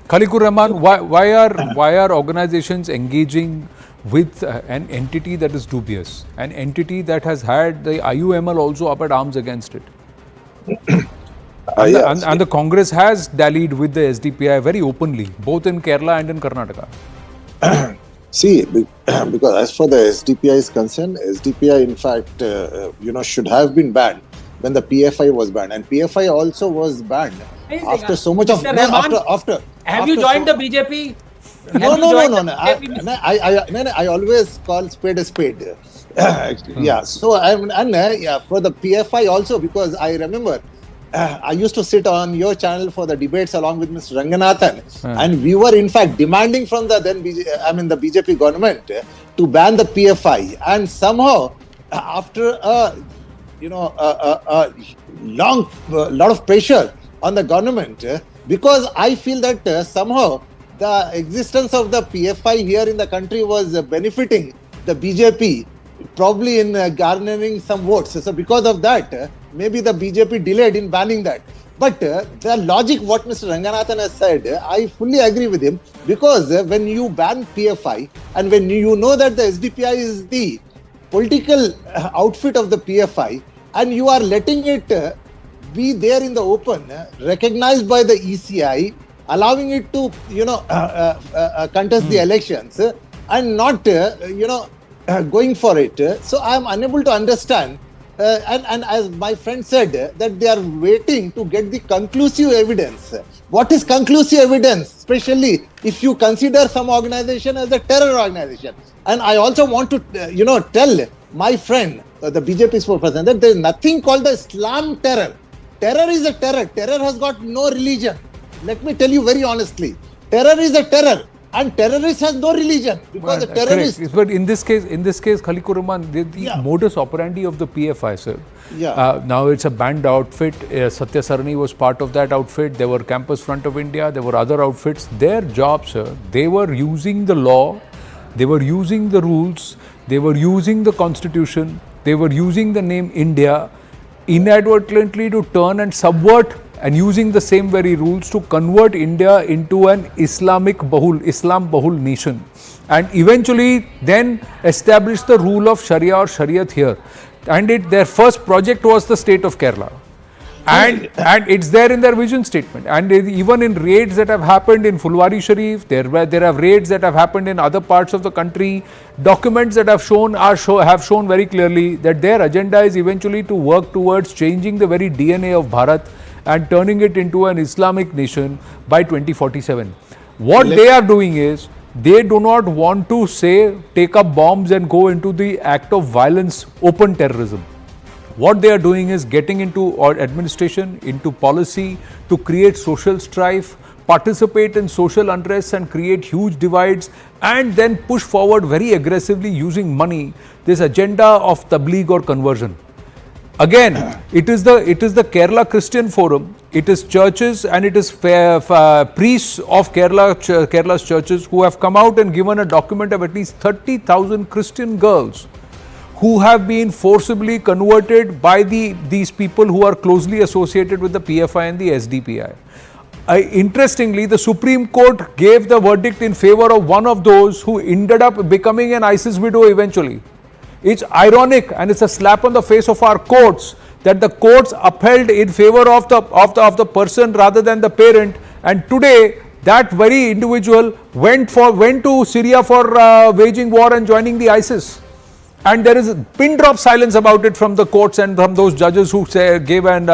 S2: Khalikur Rahman, why are organizations engaging with an entity that is dubious, an entity that has had the IUML also up at arms against it? And the Congress has dallied with the SDPI very openly, both in Kerala and in Karnataka.
S7: See, because as for the SDPI is concerned, SDPI in fact, should have been banned when the PFI was banned, and PFI also was banned after so much of after.
S8: Have you joined the BJP?
S7: No. I always call spade a spade. Yeah. So for the PFI also, because I remember I used to sit on your channel for the debates along with Mr. Ranganathan, and we were in fact demanding from the the BJP government to ban the PFI, and somehow after a lot of pressure on the government, because I feel that somehow the existence of the PFI here in the country was benefiting the BJP, probably in garnering some votes. So because of that, maybe the BJP delayed in banning that. But the logic what Mr. Ranganathan has said, I fully agree with him, because when you ban PFI and when you know that the SDPI is the political outfit of the PFI, and you are letting it be there in the open, recognized by the ECI, allowing it to, contest the elections and not, going for it. So I am unable to understand. And as my friend said, that they are waiting to get the conclusive evidence. What is conclusive evidence? Especially if you consider some organization as a terror organization. And I also want to, tell my friend, the BJP spokesperson, that there is nothing called the Islam terror. Terror is a terror. Terror has got no religion. Let me tell you very honestly, terror is a terror. And terrorist has no religion, because the terrorist...
S2: Correct. But in this case, Khaliqur Rahman, the modus operandi of the PFI, sir.
S7: Yeah.
S2: Now it's a banned outfit. Satya Sarani was part of that outfit. There were Campus Front of India. There were other outfits. Their job, sir, they were using the law. They were using the rules. They were using the constitution. They were using the name India inadvertently to turn and subvert, and using the same very rules to convert India into an Islam Bahul nation, and eventually then establish the rule of Sharia or Shariat here. And their first project was the state of Kerala. And it's there in their vision statement. And even in raids that have happened in Fulwari Sharif, there have raids that have happened in other parts of the country. Documents that have shown very clearly that their agenda is eventually to work towards changing the very DNA of Bharat and turning it into an Islamic nation by 2047. What they are doing is, they do not want to take up bombs and go into the act of violence, open terrorism. What they are doing is getting into administration, into policy, to create social strife, participate in social unrest and create huge divides, and then push forward very aggressively using money this agenda of tabligh or conversion. Again, it is the Kerala Christian Forum, it is churches and it is priests of Kerala's churches who have come out and given a document of at least 30,000 Christian girls who have been forcibly converted by these people who are closely associated with the PFI and the SDPI. Interestingly, the Supreme Court gave the verdict in favor of one of those who ended up becoming an ISIS widow eventually. It's ironic and it's a slap on the face of our courts that the courts upheld in favor of the person rather than the parent, and today that very individual went to Syria for waging war and joining the ISIS. And there is a pin drop silence about it from the courts and from those judges who gave an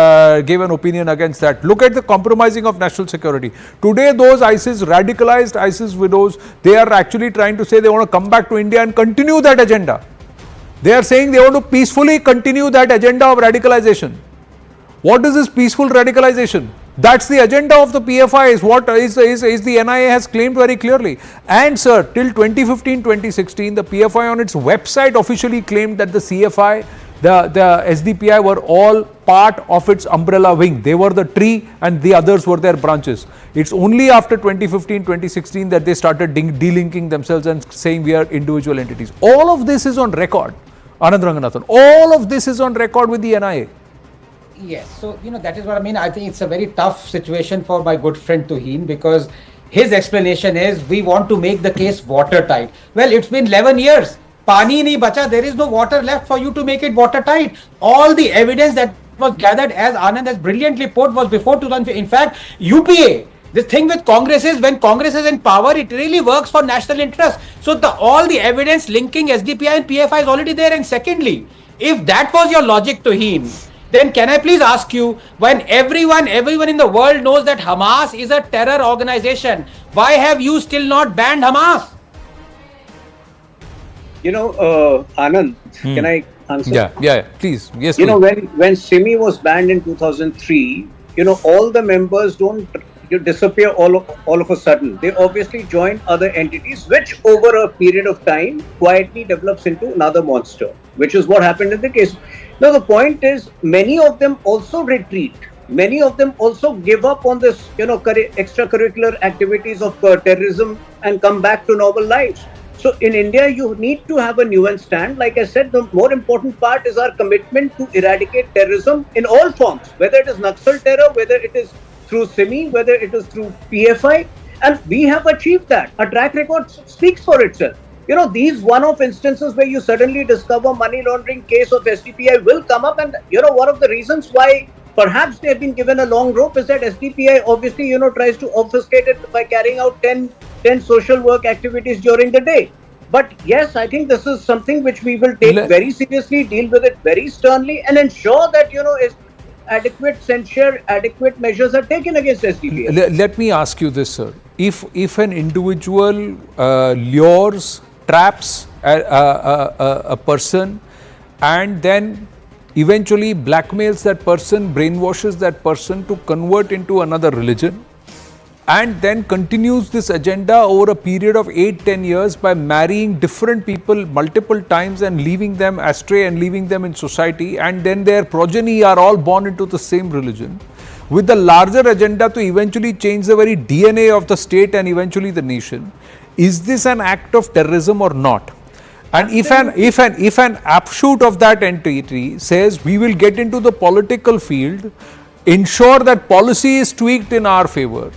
S2: opinion against that. Look at the compromising of national security. Today, those radicalized ISIS widows, they are actually trying to say they want to come back to India and continue that agenda. They are saying they want to peacefully continue that agenda of radicalization. What is this peaceful radicalization? That's the agenda of the PFI, is what is the NIA has claimed very clearly. And sir, till 2015-2016, the PFI on its website officially claimed that the CFI, the SDPI were all part of its umbrella wing. They were the tree and the others were their branches. It's only after 2015-2016 that they started delinking themselves and saying we are individual entities. All of this is on record, Anand Ranganathan. All of this is on record with the NIA.
S8: Yes, so that is what I mean. I think it's a very tough situation for my good friend Tuhin, because his explanation is we want to make the case watertight. Well, it's been 11 years. Pani nahi bacha. There is no water left for you to make it watertight. All the evidence that was gathered, as Anand has brilliantly put, was before 2000. In fact, UPA, this thing with Congress is, when Congress is in power, it really works for national interest. So all the evidence linking SDPI and PFI is already there. And secondly, if that was your logic, Tuhin, then can I please ask you, when everyone in the world knows that Hamas is a terror organization, why have you still not banned Hamas?
S6: Anand, can I answer?
S2: Yeah, please. Yes,
S6: please. When Simi was banned in 2003, all the members don't disappear all of a sudden. They obviously join other entities, which over a period of time quietly develops into another monster, which is what happened in the case. Now, the point is, many of them also retreat. Many of them also give up on this, extracurricular activities of terrorism and come back to normal lives. So in India, you need to have a nuanced stand. Like I said, the more important part is our commitment to eradicate terrorism in all forms, whether it is Naxal terror, whether it is through SIMI, whether it is through PFI, and we have achieved that. Our track record speaks for itself. These one-off instances where you suddenly discover money laundering case of SDPI will come up, and one of the reasons why perhaps they have been given a long rope is that SDPI obviously tries to obfuscate it by carrying out 10 social work activities during the day. But yes, I think this is something which we will take very seriously, deal with it very sternly, and ensure that adequate censure, adequate measures are taken against SDPI.
S2: Let me ask you this, sir. If an individual lures, traps a person and then eventually blackmails that person, brainwashes that person to convert into another religion, and then continues this agenda over a period of 8-10 years by marrying different people multiple times and leaving them astray and leaving them in society, and then their progeny are all born into the same religion, with the larger agenda to eventually change the very DNA of the state and eventually the nation. Is this an act of terrorism or not? And if an offshoot of that entity says we will get into the political field, ensure that policy is tweaked in our favor,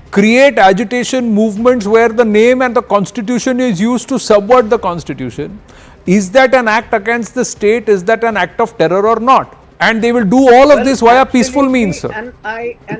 S2: create agitation movements where the name and the constitution is used to subvert the constitution, is that an act against the state? Is that an act of terror or not? And they will do all of this via peaceful means, sir.
S6: And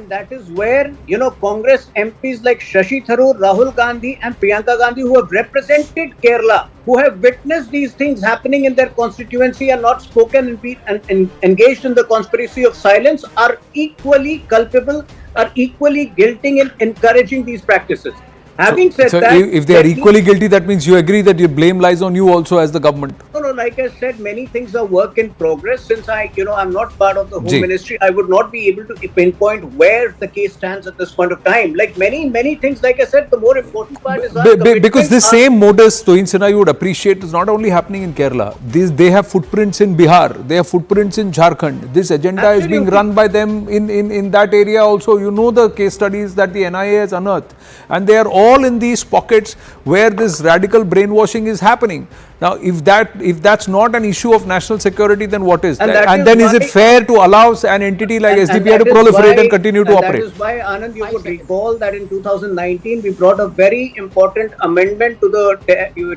S6: that is where, Congress MPs like Shashi Tharoor, Rahul Gandhi and Priyanka Gandhi, who have represented Kerala, who have witnessed these things happening in their constituency and not spoken and engaged in the conspiracy of silence, are equally culpable, are equally guilty in encouraging these practices. Having said that,
S2: if they are equally guilty, that means you agree that your blame lies on you also as the government.
S6: No, like I said, many things are work in progress. Since I'm not part of the Home Ministry, I would not be able to pinpoint where the case stands at this point of time. Like many things, like I said, the more important part is
S2: because this same modus, Tohin Sinha, you would appreciate, is not only happening in Kerala. They have footprints in Bihar, they have footprints in Jharkhand. This agenda is being run by them in that area also. You know the case studies that the NIA has unearthed, and they are all in these pockets where this radical brainwashing is happening. Now, if that's not an issue of national security, then what is? And then is it fair to allow an entity like SDPI to proliferate and continue to operate?
S6: That is why, Anand, you would recall that in 2019 we brought a very important amendment to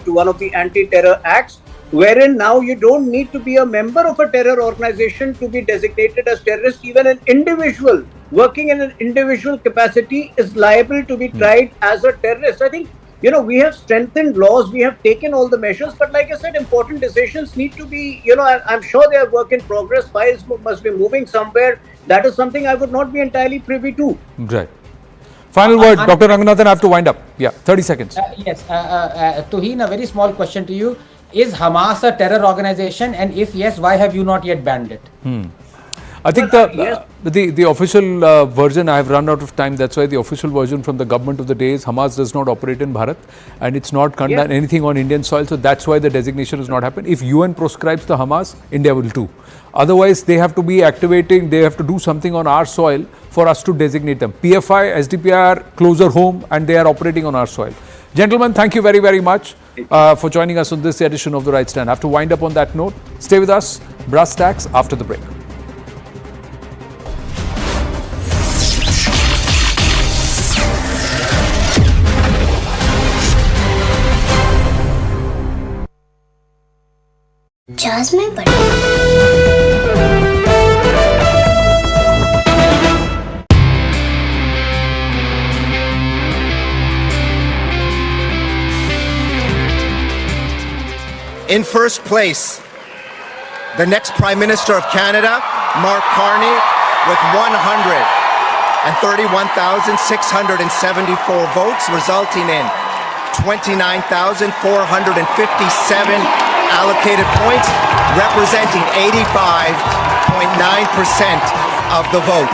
S6: one of the anti-terror acts, wherein now you don't need to be a member of a terror organization to be designated as terrorist. Even an individual working in an individual capacity is liable to be tried as a terrorist. I think, we have strengthened laws, we have taken all the measures, but like I said, important decisions need to be, I'm sure they are work in progress, files must be moving somewhere. That is something I would not be entirely privy to.
S2: Right. Final word, Dr. Ranganathan, I have to wind up. Yeah, 30 seconds.
S8: Yes, Tohin, a very small question to you. Is Hamas a terror organization? And if yes, why have you not yet banned it?
S2: I think the official version, I have run out of time, that's why the official version from the government of the day is Hamas does not operate in Bharat and it's not done anything on Indian soil, so that's why the designation has not happened. If UN proscribes the Hamas, India will too. Otherwise, they have to be activating, they have to do something on our soil for us to designate them. PFI-SDPI are closer home and they are operating on our soil. Gentlemen, thank you very, very much for joining us on this edition of The Right Stand. I have to wind up on that note. Stay with us. Brass Tacks after the break.
S9: जहाज में पड़े
S10: In first place, the next Prime Minister of Canada, Mark Carney, with 131,674 votes, resulting in 29,457 allocated points, representing 85.9% of the vote.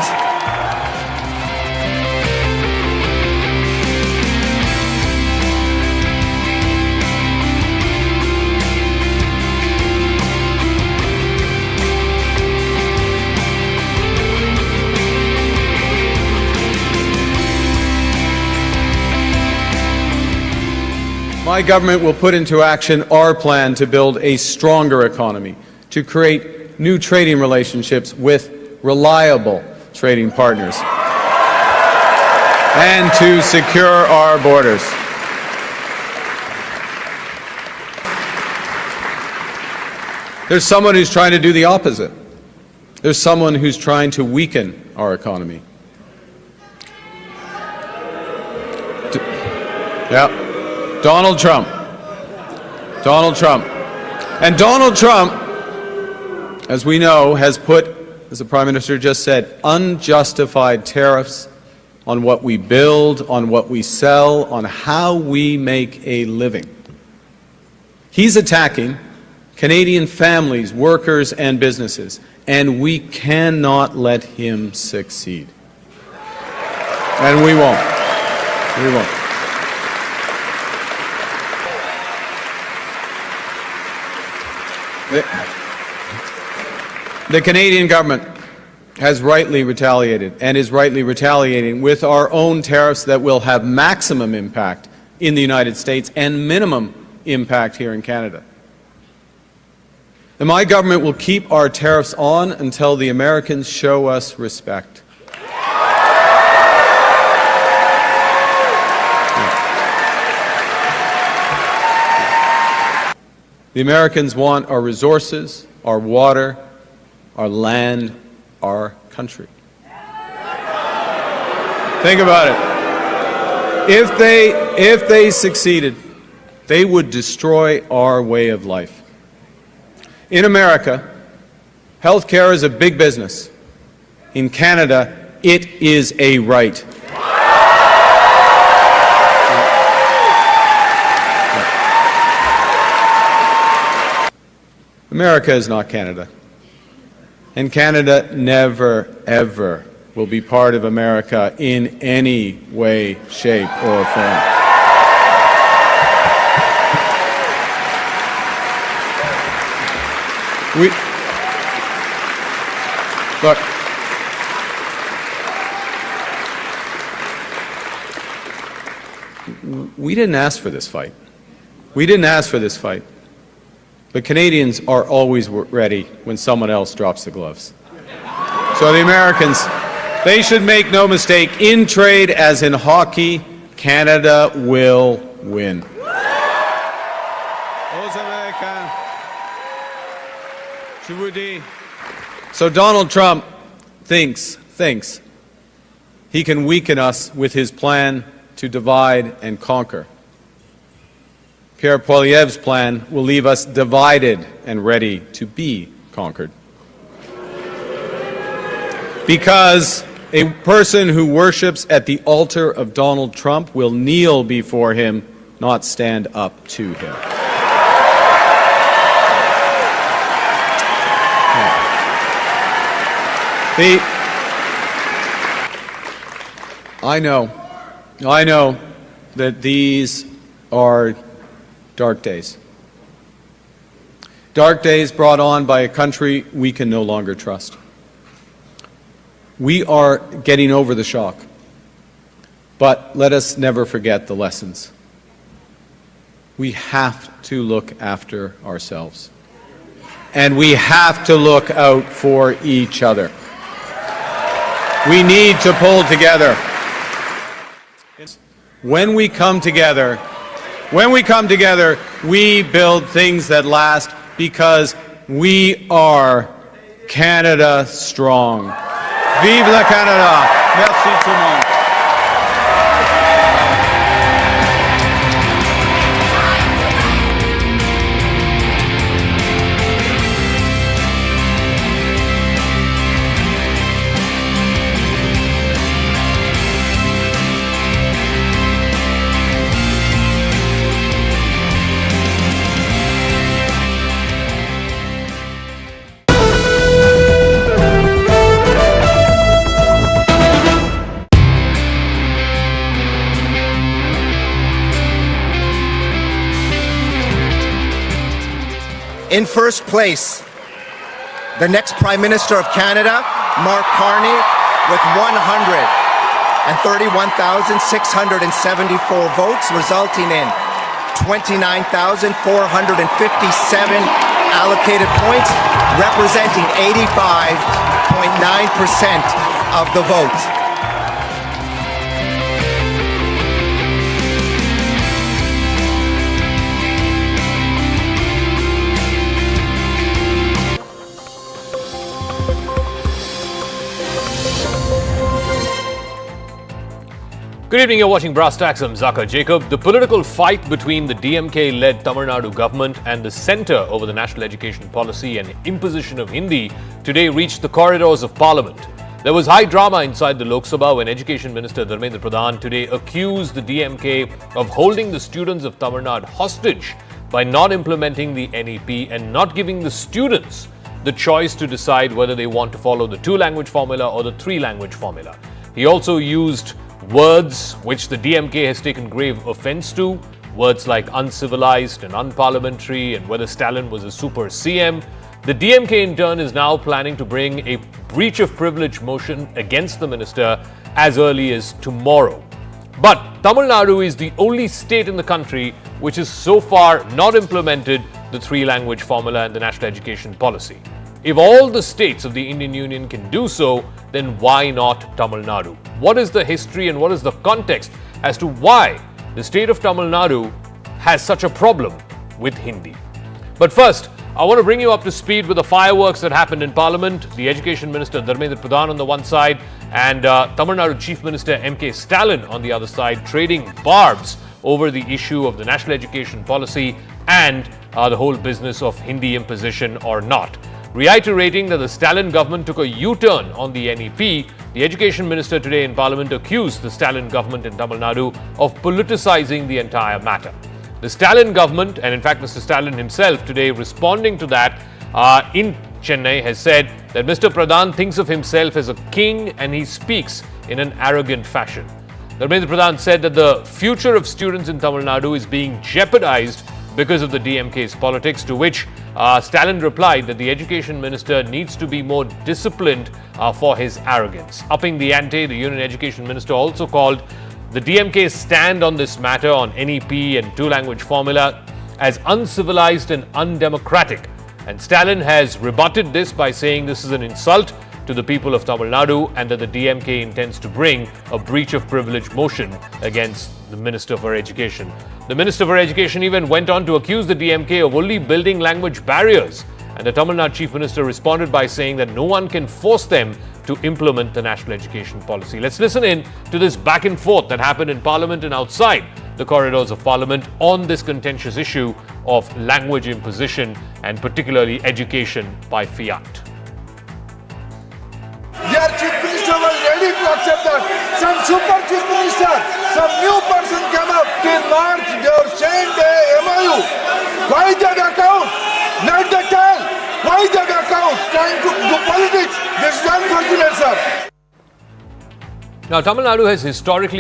S1: My government will put into action our plan to build a stronger economy, to create new trading relationships with reliable trading partners, and to secure our borders. There's someone who's trying to do the opposite. There's someone who's trying to weaken our economy. Donald Trump. And Donald Trump, as we know, has put, as the Prime Minister just said, unjustified tariffs on what we build, on what we sell, on how we make a living. He's attacking Canadian families, workers, and businesses, and we cannot let him succeed. And we won't. We won't. The Canadian government has rightly retaliated and is rightly retaliating with our own tariffs that will have maximum impact in the United States and minimum impact here in Canada. And my government will keep our tariffs on until the Americans show us respect. The Americans want our resources, our water, our land, our country. Think about it. If they succeeded, they would destroy our way of life. In America, healthcare is a big business. In Canada, it is a right. America is not Canada. And Canada never, ever will be part of America in any way, shape, or form. Look, we didn't ask for this fight. We didn't ask for this fight. But Canadians are always ready when someone else drops the gloves. So the Americans, they should make no mistake, in trade as in hockey, Canada will win. So Donald Trump thinks he can weaken us with his plan to divide and conquer. Pierre Poilievre's plan will leave us divided and ready to be conquered. Because a person who worships at the altar of Donald Trump will kneel before him, not stand up to him. I know that these are dark days. Dark days brought on by a country we can no longer trust. We are getting over the shock, but let us never forget the lessons. We have to look after ourselves, and we have to look out for each other. We need to pull together. When we come together, we build things that last because we are Canada strong. Vive la Canada! Merci tout le monde.
S10: In first place, the next Prime Minister of Canada, Mark Carney, with 131,674 votes, resulting in 29,457 allocated points, representing 85.9% of the vote.
S2: Good evening, you're watching Brass Tacks. I'm Zaka Jacob. The political fight between the DMK-led Tamil Nadu government and the centre over the national education policy and imposition of Hindi today reached the corridors of Parliament. There was high drama inside the Lok Sabha when Education Minister Dharmendra Pradhan today accused the DMK of holding the students of Tamil Nadu hostage by not implementing the NEP and not giving the students the choice to decide whether they want to follow the two-language formula or the three-language formula. He also used words which the DMK has taken grave offense to, words like uncivilized and unparliamentary and whether Stalin was a super CM. The DMK in turn is now planning to bring a breach of privilege motion against the minister as early as tomorrow. But Tamil Nadu is the only state in the country which has so far not implemented the three-language formula in the national education policy. If all the states of the Indian Union can do so, then why not Tamil Nadu? What is the history and what is the context as to why the state of Tamil Nadu has such a problem with Hindi? But first, I want to bring you up to speed with the fireworks that happened in Parliament. The Education Minister Dharmendra Pradhan on the one side and Tamil Nadu Chief Minister M.K. Stalin on the other side, trading barbs over the issue of the national education policy and the whole business of Hindi imposition or not. Reiterating that the Stalin government took a U-turn on the NEP, the Education Minister today in Parliament accused the Stalin government in Tamil Nadu of politicizing the entire matter. The Stalin government, and in fact Mr. Stalin himself today responding to that in Chennai, has said that Mr. Pradhan thinks of himself as a king and he speaks in an arrogant fashion. Dharmendra Pradhan said that the future of students in Tamil Nadu is being jeopardized because of the DMK's politics, to which Stalin replied that the education minister needs to be more disciplined for his arrogance. Upping the ante, the Union Education Minister also called the DMK's stand on this matter on NEP and two-language formula as uncivilized and undemocratic. And Stalin has rebutted this by saying this is an insult to the people of Tamil Nadu and that the DMK intends to bring a breach of privilege motion against the Minister for Education. The Minister for Education even went on to accuse the DMK of only building language barriers. And the Tamil Nadu Chief Minister responded by saying that no one can force them to implement the national education policy. Let's listen in to this back and forth that happened in Parliament and outside the corridors of Parliament on this contentious issue of language imposition and particularly education by fiat.
S3: Their chief minister was ready to accept that. Some super chief minister, some new person came up till March, they were saying the MOU. Why they back out? Let the tell. Why they back out? Trying to do politics. This is unfortunate, sir.
S2: Now, Tamil Nadu has historically